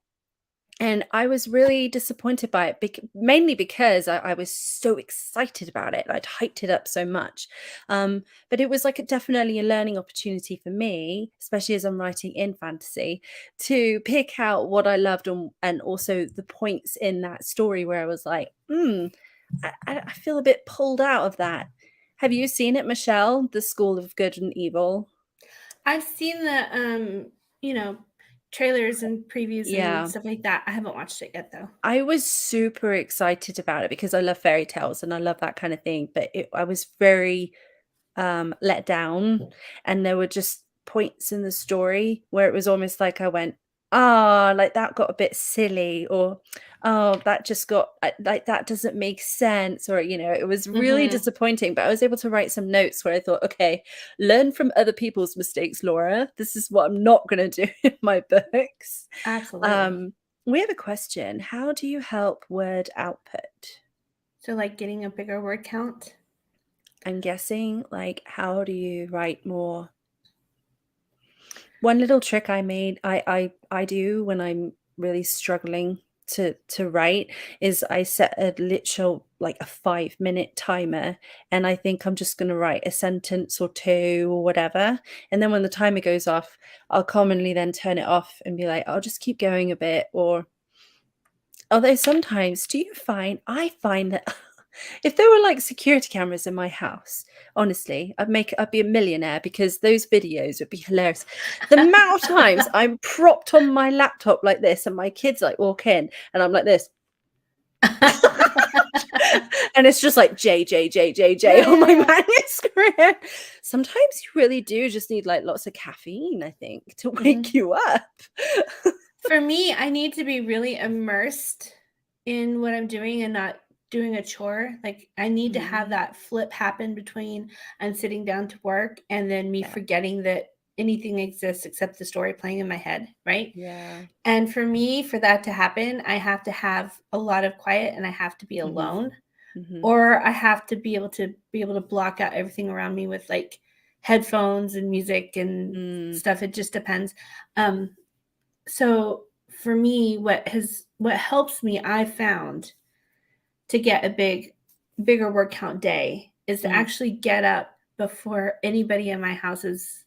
And I was really disappointed by it, mainly because I was so excited about it. I'd hyped it up so much. But it was like definitely a learning opportunity for me, especially as I'm writing in fantasy, to pick out what I loved and also the points in that story where I was like, I feel a bit pulled out of that. Have you seen it, Michelle? The School of Good and Evil? I've seen the trailers and previews and Yeah. stuff like that. I haven't watched it yet though. I was super excited about it because I love fairy tales and I love that kind of thing, but I was very let down, and there were just points in the story where it was almost like I went, "Ah, like that got a bit silly," or "Oh, that just got like that doesn't make sense," or it was really Mhm. disappointing. But I was able to write some notes where I thought, "Okay, learn from other people's mistakes, Laura. This is what I'm not going to do in my books." Absolutely. Um, we have a question. How do you help word output? So like getting a bigger word count? I'm guessing, like, how do you write more? One little trick I do when I'm really struggling to write is I set a literal like a 5-minute timer, and I think I'm just going to write a sentence or two or whatever, and then when the timer goes off, I'll commonly then turn it off and be like, I'll just keep going a bit. Or although sometimes, I find that if there were like security cameras in my house, honestly, I'd be a millionaire because those videos would be hilarious. The amount of times I'm propped on my laptop like this and my kids like walk in and I'm like this. And it's just like J J J J J on my manuscript. Sometimes you really do just need like lots of caffeine, I think, to wake you up. For me, I need to be really immersed in what I'm doing and not doing a chore. Like I need to have Mm, that flip happen between I'm sitting down to work and then me yeah, forgetting that anything exists except the story playing in my head, right? yeah. And for me, for that to happen, I have to have a lot of quiet and I have to be Hmm. alone, Hmm. or I have to be able to block out everything around me with like headphones and music and Mm, stuff. It just depends. Um, so for me, what helps me, I found, to get a bigger word count day is to mm. actually get up before anybody in my house is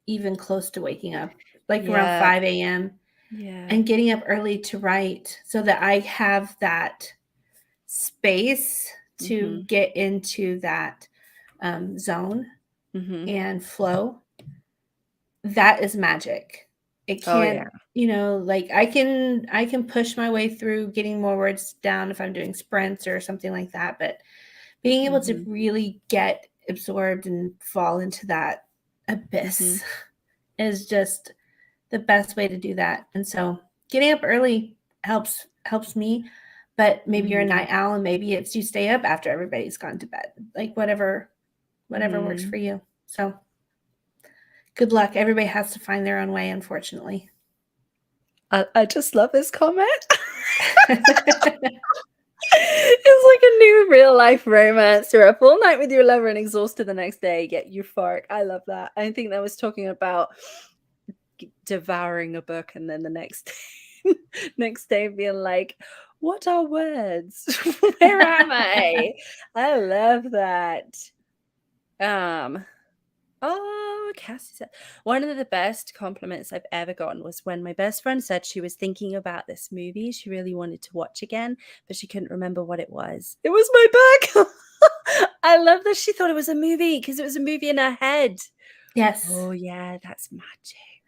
even close to waking up, like around Yeah, 5 a.m., yeah. and getting up early to write so that I have that space to Mhm, get into that zone mhm. and flow. That is magic. It Oh, yeah. can't, like I can push my way through getting more words down if I'm doing sprints or something like that, but being able to Mhm, really get absorbed and fall into that mhm, abyss is just the best way to do that. And so getting up early helps me, but maybe you're a mhm, night owl and maybe it's you stay up after everybody's gone to bed. Like whatever works mhm. for you. So good luck. Everybody has to find their own way, unfortunately. I just love this comment. It's like a new real life romance. You're a full night with your lover and exhausted the next day, yet euphoric. I love that. I think that was talking about devouring a book and then the next next day being like, what are words? Where am I? I love that. Um, Oh, Cassie said one of the best compliments I've ever gotten was when my best friend said she was thinking about this movie she really wanted to watch again, but she couldn't remember what it was. It was my book. I love that she thought it was a movie because it was a movie in her head. Yes. Oh, yeah, that's magic.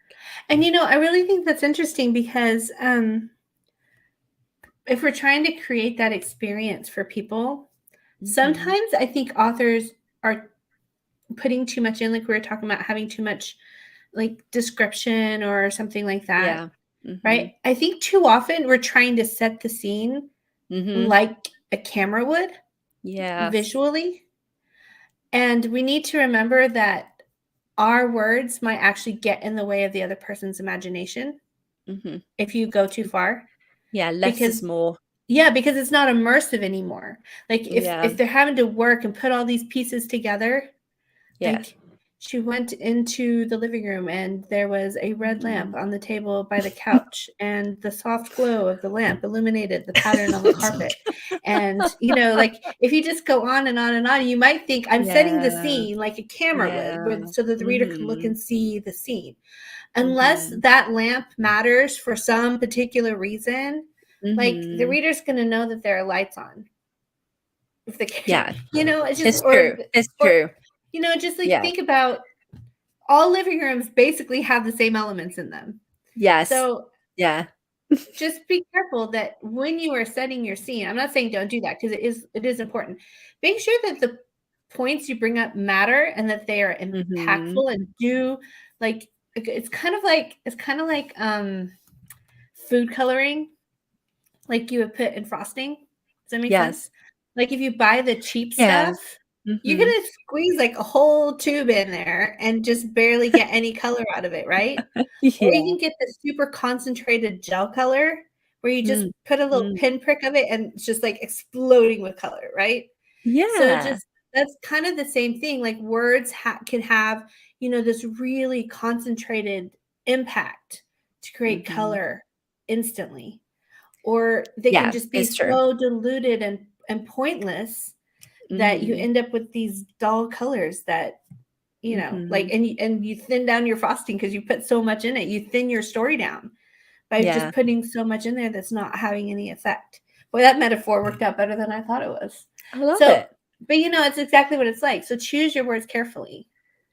And I really think that's interesting because if we're trying to create that experience for people, Hmm. sometimes I think authors are putting too much in, like we were talking about having too much like description or something like that, Yeah. Hmm. right? I think too often we're trying to set the scene Hmm. like a camera would Yes. visually. And we need to remember that our words might actually get in the way of the other person's imagination Hmm. if you go too far. Yeah, less is Because more. Yeah, because it's not immersive anymore. Like, Yeah. if they're having to work and put all these pieces together, Yeah. like, she went into the living room, and there was a red lamp Mhm. on the table by the couch, and the soft glow of the lamp illuminated the pattern on the carpet. And, like, if you just go on and on and on, you might think, "I'm setting the Yeah. scene like a camera would, Yeah. with so that the reader can look Mhm. and see the scene." Unless Mhm. that lamp matters for some particular reason, like, the Mhm. reader's gonna know that there are lights on. If the Yeah. it's just It's true. It's or, true. just, like, Yeah. think about all living rooms basically have the same elements in them. Yes. So, Yeah. just be careful that when you are setting your scene, I'm not saying don't do that, because it is important. Make sure that the points you bring up matter and that they are Mhm. impactful and do, like, it's kind of like food coloring, like you would put in frosting. Does that make Yes. sense? Like, if you buy the cheap Yeah. stuff, you're Mhm. gonna squeeze, like, a whole tube in there and just barely get any color out of it, right? Or you Yeah. can get the super concentrated gel color where you just Mm. put a little Mm. pinprick of it and it's just, like, exploding with color, right? So Yeah. just that's kind of the same thing, like, words can have, this really concentrated impact to create Mhm. color instantly, or they can Yeah, just be it's true. so diluted and pointless that you Mhm. end up with these dull colors that, like, Mhm. and you thin down your frosting because you put so much in it. You thin your story down by just Yeah. putting so much in there that's not having any effect. Boy, that metaphor worked out better than I thought it was. I love So, it. but it's exactly what it's like. So choose your words carefully.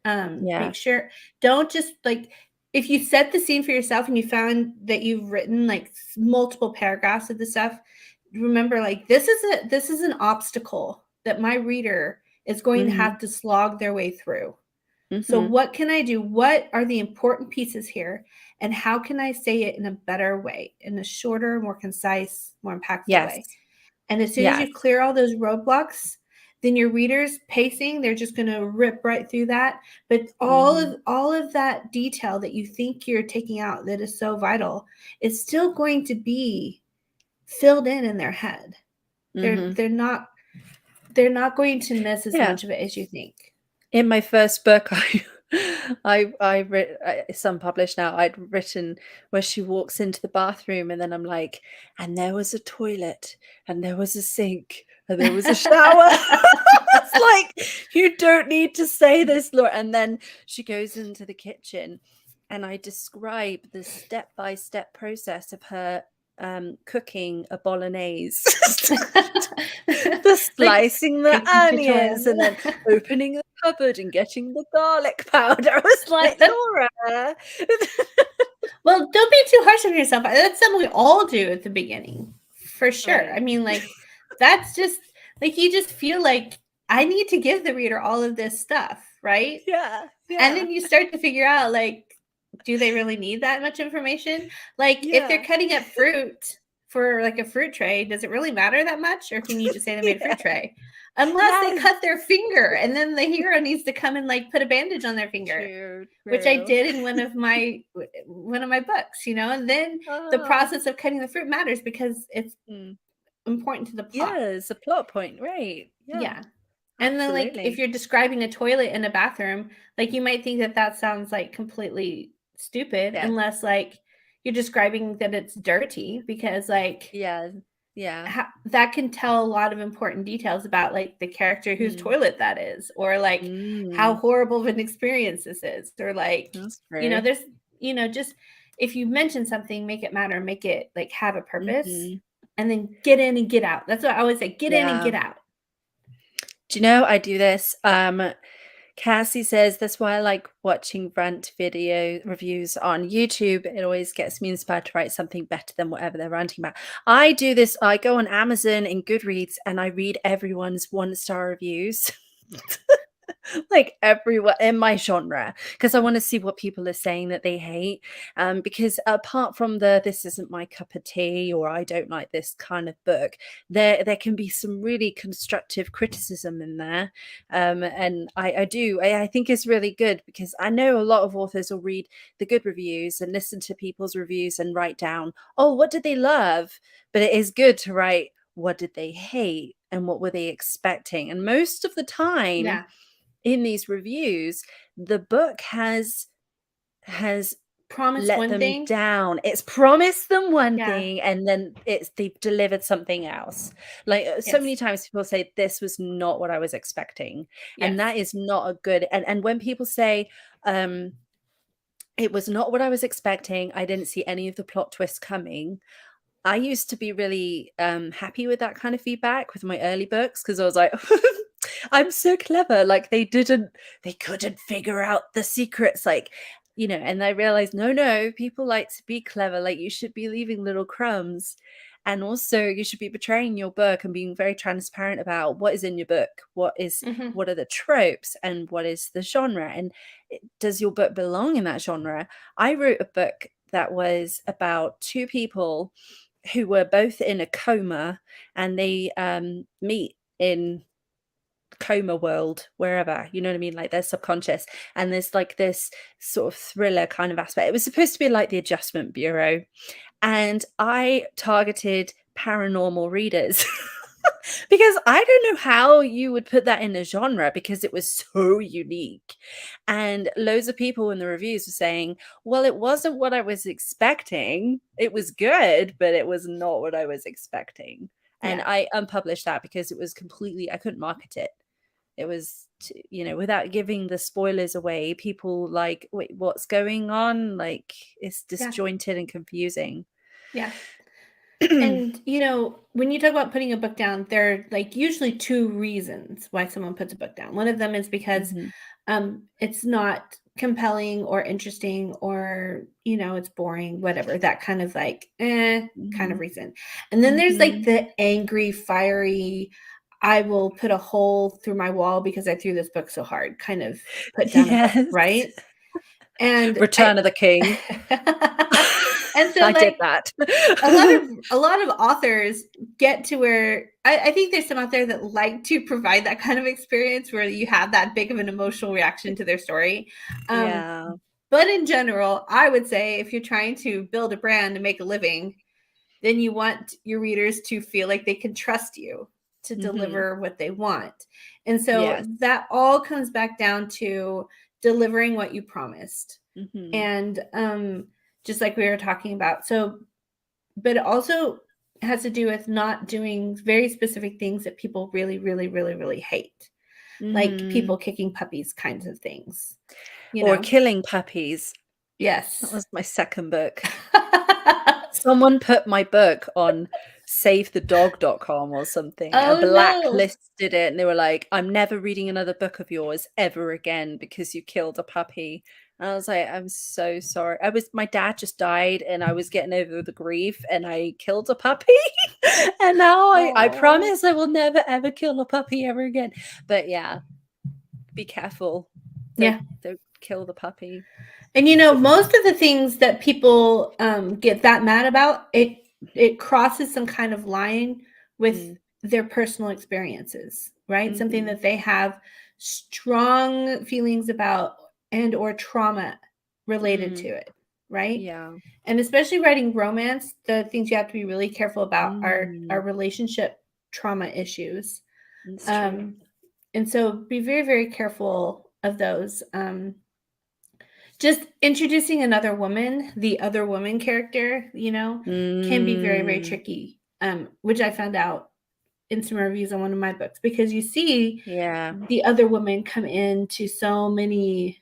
Yeah. Make sure, don't just, like, if you set the scene for yourself and you found that you've written, like, multiple paragraphs of the stuff, remember, like, this is an obstacle that my reader is going to Mhm. have to slog their way through. So Mhm. what can I do? What are the important pieces here? And how can I say it in a better way, in a shorter, more concise, more impactful Yes. way? And as soon as Yes. you clear all those roadblocks, then your readers pacing, they're just going to rip right through that. But Mhm. all of that detail that you think you're taking out that is so vital is still going to be filled in their head. They're Mhm. they're not they're not going to miss as Yeah. much of it as you think. In my first book, I writ it's unpublished now, I'd written where she walks into the bathroom and then I'm like, "And there was a toilet, and there was a sink, and there was a shower." It's like, "You don't need to say this, Laura." And then she goes into the kitchen, and I describe the step-by-step process of her, cooking a bolognese. The Like, slicing the cooking onions tutorial. and then opening the cupboard and getting the garlic powder. I was like, "Laura." Well, don't be too harsh on yourself. That's something we all do at the beginning, for sure. I Right. mean, like, that's just like, you just feel like, I need to give the reader all of this stuff, right? Yeah, And yeah, then you start to figure out, like, do they really need that much information? Like, if they're yeah, cutting up fruit for, like, a fruit tray, does it really matter that much? Or can you just say they made a yeah. fruit tray? Unless they Yes. cut their finger, and then the hero needs to come and, like, put a bandage on their finger, True, which I true. did in one of my books, and then the Oh, process of cutting the fruit matters because it's mm. important to the plot. Yeah, it's a plot point, right. Yeah, Yeah. And then, like, if absolutely. you're describing a toilet in a bathroom, like, you might think that that sounds, like, completely stupid Yeah, unless, like, you're describing that it's dirty because, like, yeah, yeah. that can tell a lot of important details about, like, the character whose Mm, toilet that is, or, like, how mm, horrible of an experience this is, or, like, that's true. there's just, if you mention something, make it matter, make it, like, have a purpose, Mhm. and then get in and get out. That's what I always say, get in and Yeah. get out. Do you know I do this? Cassie says that's why I like watching rant video reviews on YouTube. It always gets me inspired to write something better than whatever they're ranting about. I do this. I go on Amazon and Goodreads and I read everyone's 1-star reviews. like everywhere in my genre, because I want to see what people are saying that they hate. Because apart from the "this isn't my cup of tea" or "I don't like this" kind of book, there can be some really constructive criticism in there. And I think it's really good, because I know a lot of authors will read the good reviews and listen to people's reviews and write down, oh, what did they love? But it is good to write, what did they hate and what were they expecting? And most of the time Yeah. in these reviews, the book has Promised let one them thing. down. It's promised them one Yeah. thing, and then they've delivered something else. Like so many Yes. times people say, this was not what I was expecting. And Yes. that is not a good, and when people say, it was not what I was expecting, I didn't see any of the plot twists coming, I used to be really happy with that kind of feedback with my early books, because I was like, I'm so clever. Like they couldn't figure out the secrets. Like, and I realized, no, people like to be clever. Like you should be leaving little crumbs. And also you should be portraying your book and being very transparent about what is in your book. What Mm-hmm. are the tropes and what is the genre? And does your book belong in that genre? I wrote a book that was about two people who were both in a coma, and they meet in coma world, wherever, you know what I mean, like their subconscious, and there's like this sort of thriller kind of aspect. It was supposed to be like the Adjustment Bureau, and I targeted paranormal readers. Because I don't know how you would put that in a genre, because it was so unique. And loads of people in the reviews were saying, well, it wasn't what I was expecting. It was good, but it was not what I was expecting. And Yeah. I unpublished that because it was I couldn't market it. It was, without giving the spoilers away, people like, wait, what's going on? Like, it's Yeah. disjointed and confusing. Yeah. And when you talk about putting a book down, there are like usually two reasons why someone puts a book down. One of them is because Mhm. it's not compelling or interesting, or it's boring, whatever, that kind of like kind of Mhm. reason. And then there's like Mhm. the angry, fiery, I will put a hole through my wall because I threw this book so hard kind of put down a book, Yes. right? And Return of the King. and so I did like that. a lot of authors get to where I think there's some out there that like to provide that kind of experience where you have that big of an emotional reaction to their story. Yeah. But in general, I would say if you're trying to build a brand and make a living, then you want your readers to feel like they can trust you to Mhm. deliver what they want. And so Yes. that all comes back down to delivering what you promised. Mhm. And just like we were talking about. So, but it also has to do with not doing very specific things that people really, really, really, really hate, like people Mhm. kicking puppies kinds of things, you Or know? killing puppies. That Yes. was my second book. Someone put my book on SaveTheDog.com or something and Oh, no. blacklisted it, and they were like, "I'm never reading another book of yours ever again because you killed a puppy." And I was like, "I'm so sorry." My dad just died, and I was getting over the grief, and I killed a puppy. And now I Oh. promise I will never ever kill a puppy ever again. But yeah, be careful. Don't Yeah. don't kill the puppy. And most of the things that people get that mad about, it crosses some kind of line with Mm. their personal experiences, right? Something Mhm. that they have strong feelings about and or trauma related to Mm. it, right? Yeah. And especially writing romance, the things you have to be really careful about are Mm. relationship trauma issues. It's true. Um, and so be very, very careful of those. Just introducing another woman, the other woman character, can be very, very Mm. tricky, which I found out in some reviews on one of my books, because you see Yeah. the other woman come into so many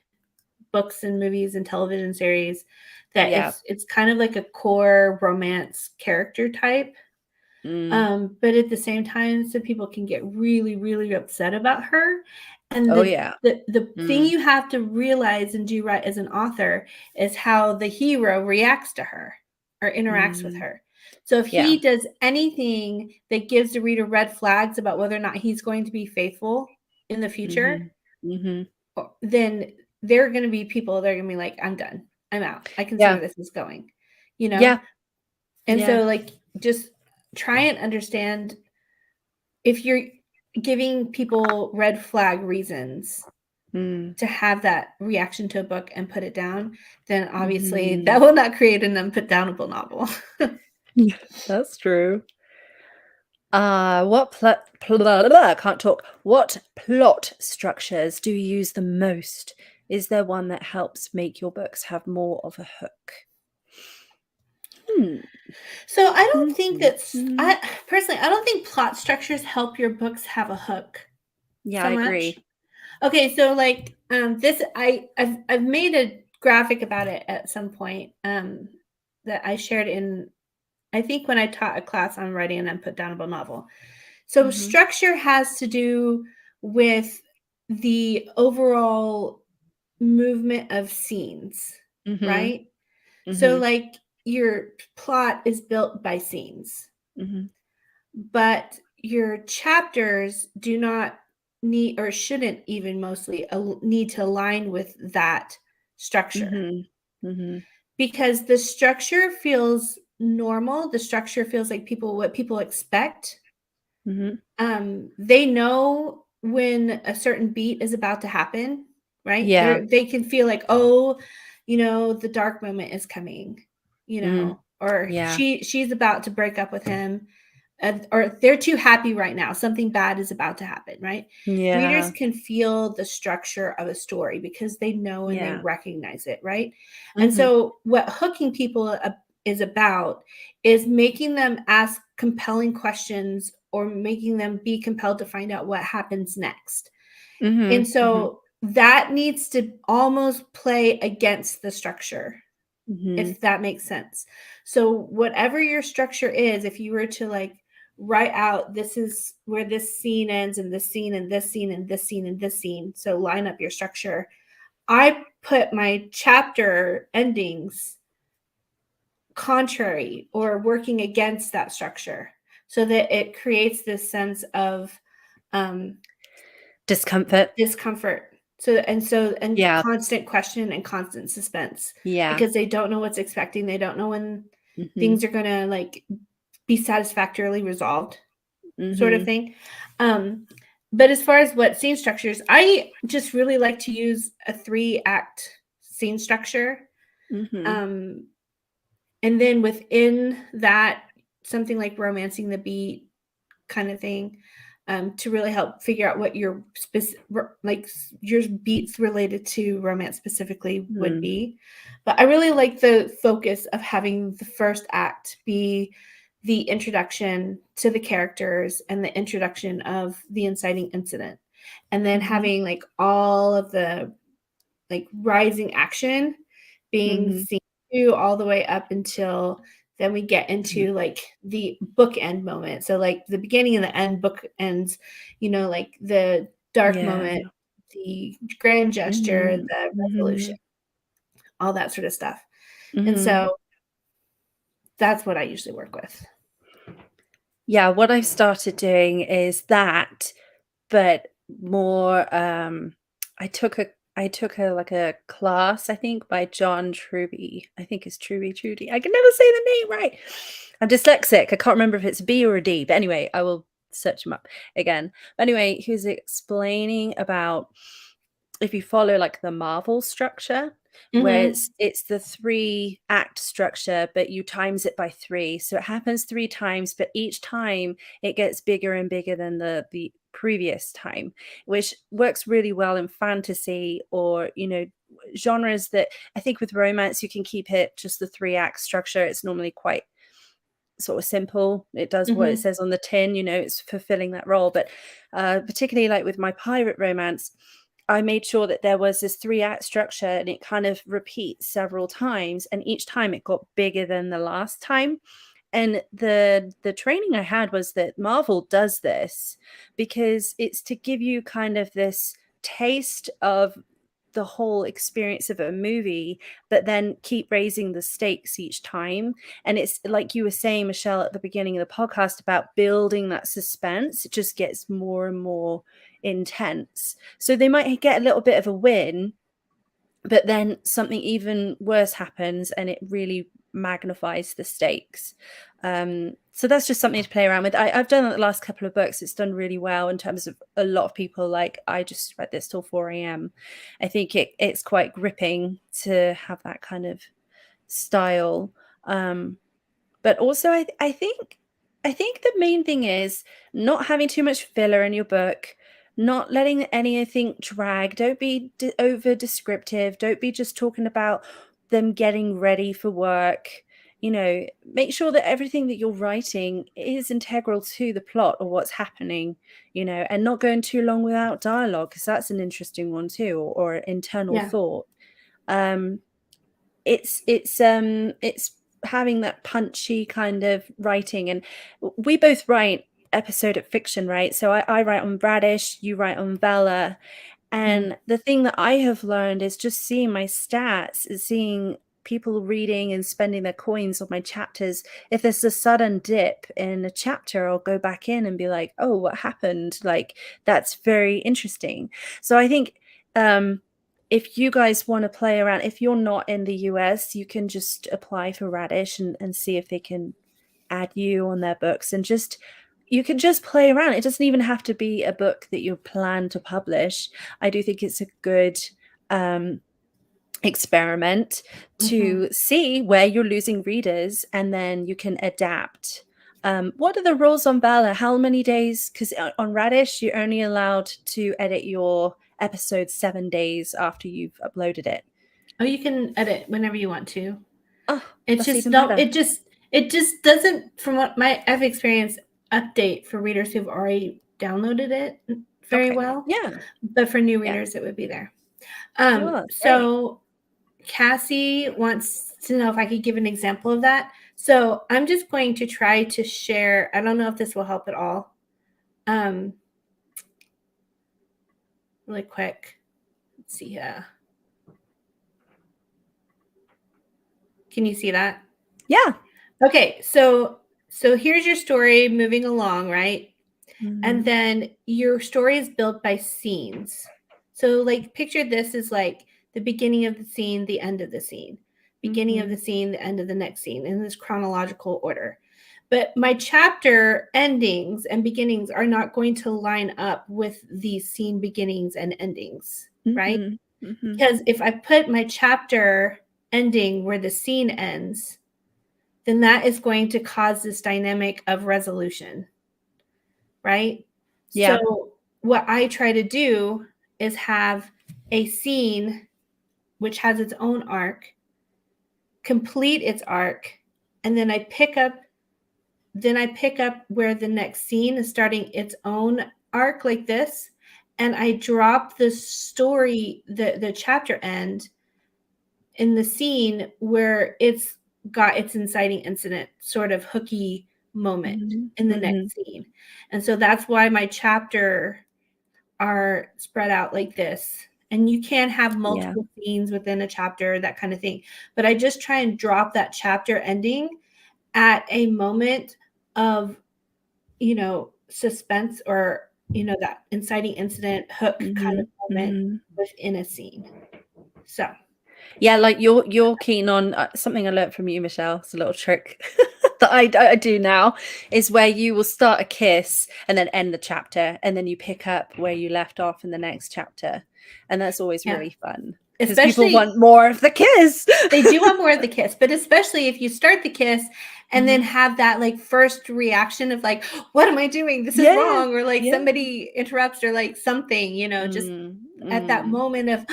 books and movies and television series that Yeah. it's kind of like a core romance character type. Mm. But at the same time, some people can get really, really upset about her. And Oh, the yeah. the the thing Mm. you have to realize and do right as an author is how the hero reacts to her or interacts with Mm. her. So if Yeah. he does anything that gives the reader red flags about whether or not he's going to be faithful in the future, Mhm. then there are going to be people that are going to be like, I'm done. I'm out. I can see Yeah. where this is going, you know? Yeah. And Yeah. so like just try and understand if you're giving people red flag reasons to have that reaction to a book and put it down, then obviously that will not create an unputdownable novel. That's true. I can't talk. What plot structures do you use the most? Is there one that helps make your books have more of a hook? So I don't think I personally, I don't think plot structures help your books have a hook Yeah, so I much. agree. Okay, so like this, I've made a graphic about it at some point that I shared in, I think when I taught a class on writing an unputdownable novel. So structure has to do with the overall movement of scenes, right? So like your plot is built by scenes, but your chapters do not need or shouldn't even mostly need to align with that structure because the structure feels normal. The structure feels like what people expect. They know when a certain beat is about to happen, right? Yeah. They can feel like, oh, the dark moment is coming, or Yeah. she's about to break up with him, or they're too happy right now. Something bad is about to happen, right? Readers Yeah. can feel the structure of a story because they know and they Yeah. recognize it, right? And so what hooking people is about is making them ask compelling questions or making them be compelled to find out what happens next. And so that needs to almost play against the structure, if that makes sense. So whatever your structure is, if you were to like write out, this is where this scene ends and this scene and this scene and this scene and this scene, so line up your structure. I put my chapter endings contrary or working against that structure so that it creates this sense of discomfort. And Yeah. constant question and constant suspense Yeah. because they don't know what's expecting. They don't know when things are going to like be satisfactorily resolved, sort of thing. But as far as what scene structures, I just really like to use a 3-act scene structure. And then within that, something like romancing the beat kind of thing, to really help figure out what your your beats related to romance specifically would be. But I really like the focus of having the first act be the introduction to the characters and the introduction of the inciting incident, and then having like all of the like rising action being seen to all the way up until then we get into like the bookend moment. So like the beginning and the end book ends, like the dark Yeah. moment, the grand gesture, the resolution, all that sort of stuff. And so that's what I usually work with. Yeah, what I've started doing is that, but more, I took a like a class, I think, by John Truby. I think it's Trudy. I can never say the name right. I'm dyslexic. I can't remember if it's a B or a D, but anyway, I will search him up again. But anyway, he was explaining about if you follow like the Marvel structure, where it's the 3-act structure, but you times it by 3. So it happens 3 times, but each time it gets bigger and bigger than the previous time, which works really well in fantasy or, genres that I think with romance you can keep it just the 3-act structure. It's normally quite sort of simple. It does what it says on the tin, it's fulfilling that role. But particularly like with my pirate romance, I made sure that there was this 3-act structure and it kind of repeats several times, and each time it got bigger than the last time. And the training I had was that Marvel does this because it's to give you kind of this taste of the whole experience of a movie, but then keep raising the stakes each time. And it's like you were saying, Michelle, at the beginning of the podcast about building that suspense. It just gets more and more intense. So they might get a little bit of a win, but then something even worse happens and it really magnifies the stakes. So that's just something to play around with. I've done it the last couple of books. It's done really well in terms of a lot of people like, I just read this till 4 a.m. I think it's quite gripping to have that kind of style. But also I think the main thing is not having too much filler in your book, not letting anything drag. Don't be over descriptive. Don't be just talking about them getting ready for work. Make sure that everything that you're writing is integral to the plot or what's happening, and not going too long without dialogue, because that's an interesting one too, or internal thought. It's having that punchy kind of writing. And we both write episodic fiction, right? So I write on Radish, you write on Bella. And the thing that I have learned is just seeing my stats, is seeing people reading and spending their coins on my chapters. If there's a sudden dip in a chapter, I'll go back in and be like, oh, what happened? Like, that's very interesting. So I think if you guys want to play around, if you're not in the US, you can just apply for Radish and see if they can add you on their books, and you can just play around. It doesn't even have to be a book that you plan to publish. I do think it's a good experiment to see where you're losing readers, and then you can adapt. What are the rules on Bella? How many days? Because on Radish, you're only allowed to edit your episode 7 days after you've uploaded it. Oh, you can edit whenever you want to. Oh, it's just don't. It just doesn't, from what I've experienced, update for readers who've already downloaded it very well. Yeah, but for new readers, it would be there. So Cassie wants to know if I could give an example of that. So I'm just going to try to share. I don't know if this will help at all. Really quick. Let's see here. Can you see that? Yeah. Okay. So here's your story moving along, right? And then your story is built by scenes. So like picture this as like the beginning of the scene, the end of the scene, beginning of the scene, the end of the next scene, in this chronological order. But my chapter endings and beginnings are not going to line up with these scene beginnings and endings, right? Because if I put my chapter ending where the scene ends, then that is going to cause this dynamic of resolution, right? Yeah. So what I try to do is have a scene which has its own arc, complete its arc, and then I pick up where the next scene is starting its own arc like this, and I drop the story, the chapter end in the scene where it's got its inciting incident sort of hooky moment in the next scene. And so that's why my chapter are spread out like this. And you can have multiple scenes within a chapter, that kind of thing. But I just try and drop that chapter ending at a moment of, suspense, or, that inciting incident hook kind of moment within a scene. So. Yeah, like you're keen on something I learned from you, Michelle. It's a little trick that I do now, is where you will start a kiss and then end the chapter, and then you pick up where you left off in the next chapter, and that's always really fun. Because people want more of the kiss. They do want more of the kiss, but especially if you start the kiss and then have that like first reaction of like, what am I doing? This is wrong. Or like somebody interrupts, or like something, just at that moment of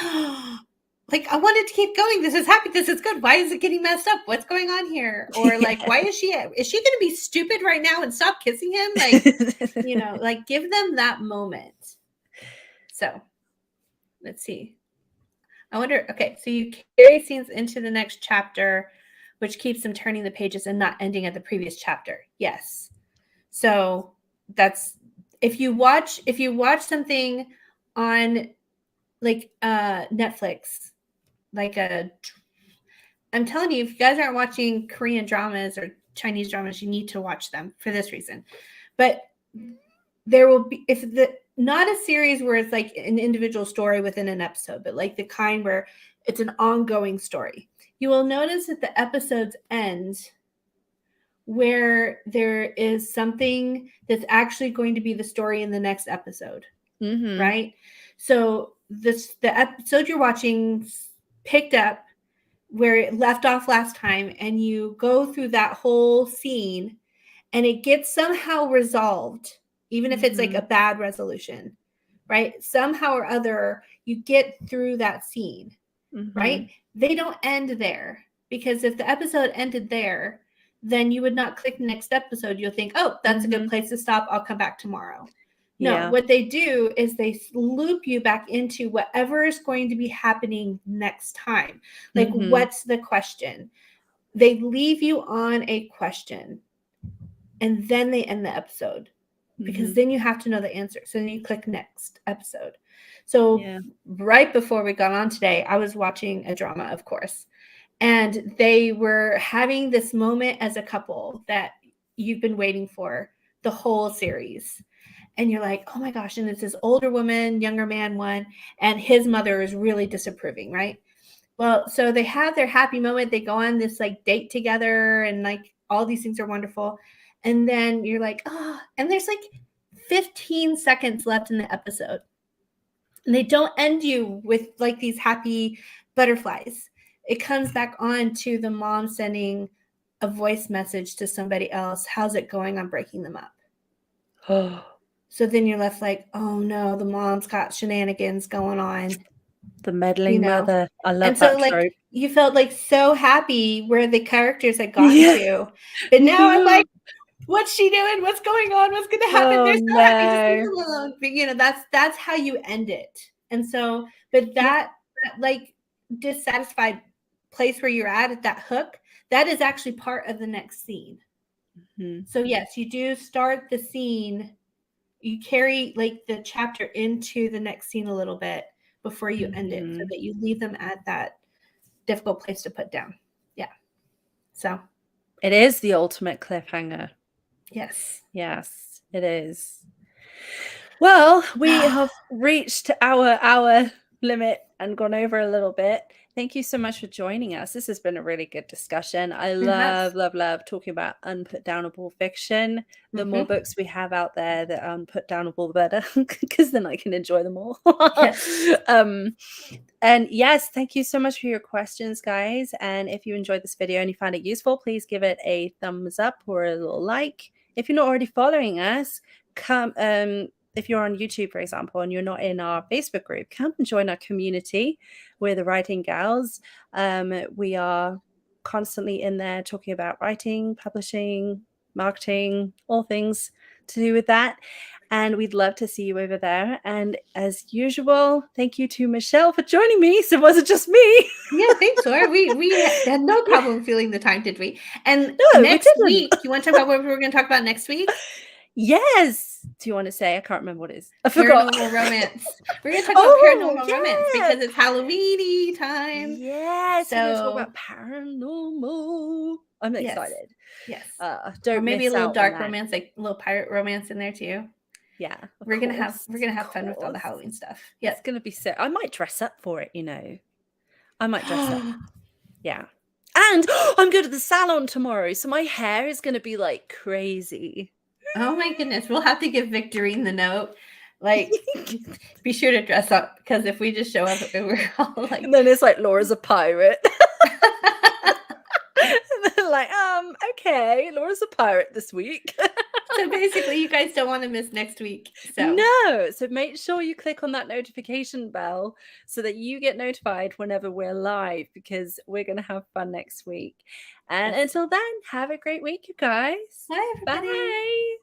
like, I wanted to keep going. This is happy. This is good. Why is it getting messed up? What's going on here? Or like, why is she going to be stupid right now and stop kissing him? Like, like give them that moment. So let's see. I wonder, okay, so you carry scenes into the next chapter, which keeps them turning the pages and not ending at the previous chapter. Yes. So that's, if you watch something on like Netflix, like I'm telling you, if you guys aren't watching Korean dramas or Chinese dramas, you need to watch them for this reason. But there will be, if the not a series where it's like an individual story within an episode, but like the kind where it's an ongoing story. You will notice that the episodes end where there is something that's actually going to be the story in the next episode, right? So the episode you're watching picked up where it left off last time, and you go through that whole scene and it gets somehow resolved, even if it's like a bad resolution, right? Somehow or other, you get through that scene, right? They don't end there, because if the episode ended there, then you would not click the next episode. You'll think, oh, that's a good place to stop. I'll come back tomorrow. No, what they do is they loop you back into whatever is going to be happening next time. Like, what's the question? They leave you on a question, and then they end the episode, because then you have to know the answer. So then you click next episode. So right before we got on today, I was watching a drama, of course, and they were having this moment as a couple that you've been waiting for the whole series. And you're like, oh my gosh. And it's this older woman, younger man one, and his mother is really disapproving, right? Well, so they have their happy moment. They go on this like date together, and like all these things are wonderful. And then you're like, oh, and there's like 15 seconds left in the episode. And they don't end you with like these happy butterflies. It comes back on to the mom sending a voice message to somebody else. How's it going on breaking them up? So then you're left like, oh no, the mom's got shenanigans going on. The meddling mother. I love and that so, like, trope. You felt like so happy where the characters had gotten to. But now I'm like, what's she doing? What's going on? What's going to happen? They're so happy to see them alone. But that's how you end it. And so, but that like dissatisfied place where you're at that hook, that is actually part of the next scene. So yes, you do start the scene. You carry like the chapter into the next scene a little bit before you end it, so that you leave them at that difficult place to put down. Yeah. So it is the ultimate cliffhanger. Yes. Yes, it is. Well, we have reached our limit and gone over a little bit. Thank you so much for joining us. This has been a really good discussion. I love talking about unputdownable fiction. The more books we have out there that are unputdownable, the better, because then I can enjoy them all. And yes, thank you so much for your questions, guys. And if you enjoyed this video and you found it useful, please give it a thumbs up or a little like. If you're not already following us, come if you're on YouTube, for example, and you're not in our Facebook group, come and join our community. We're the Writing Gals. We are constantly in there talking about writing, publishing, marketing, all things to do with that. And we'd love to see you over there. And as usual, thank you to Michelle for joining me. So it wasn't just me. Yeah, thanks, Laura. We had no problem feeling the time, did we? And next week, you want to talk about what we're going to talk about next week? Yes. Do you want to say? I can't remember what it is. I forgot. Paranormal romance. We're going to talk about paranormal romance because it's Halloween-y time. Yes. So we're going to talk about paranormal. I'm excited. Yes. Don't or maybe a little dark romance, like a little pirate romance in there too. Yeah. We're gonna have fun with all the Halloween stuff. Yeah. It's gonna be so. I might dress up for it, I might dress up. Yeah. And I'm going to the salon tomorrow, so my hair is gonna be like crazy. Oh my goodness. We'll have to give Victorine the note. Like, be sure to dress up, because if we just show up, we're all like, and then it's like Laura's a pirate. Like, okay, Laura's a pirate this week. So basically, you guys don't want to miss next week. So make sure you click on that notification bell so that you get notified whenever we're live, because we're going to have fun next week. And until then, have a great week, you guys. Bye, everybody. Bye.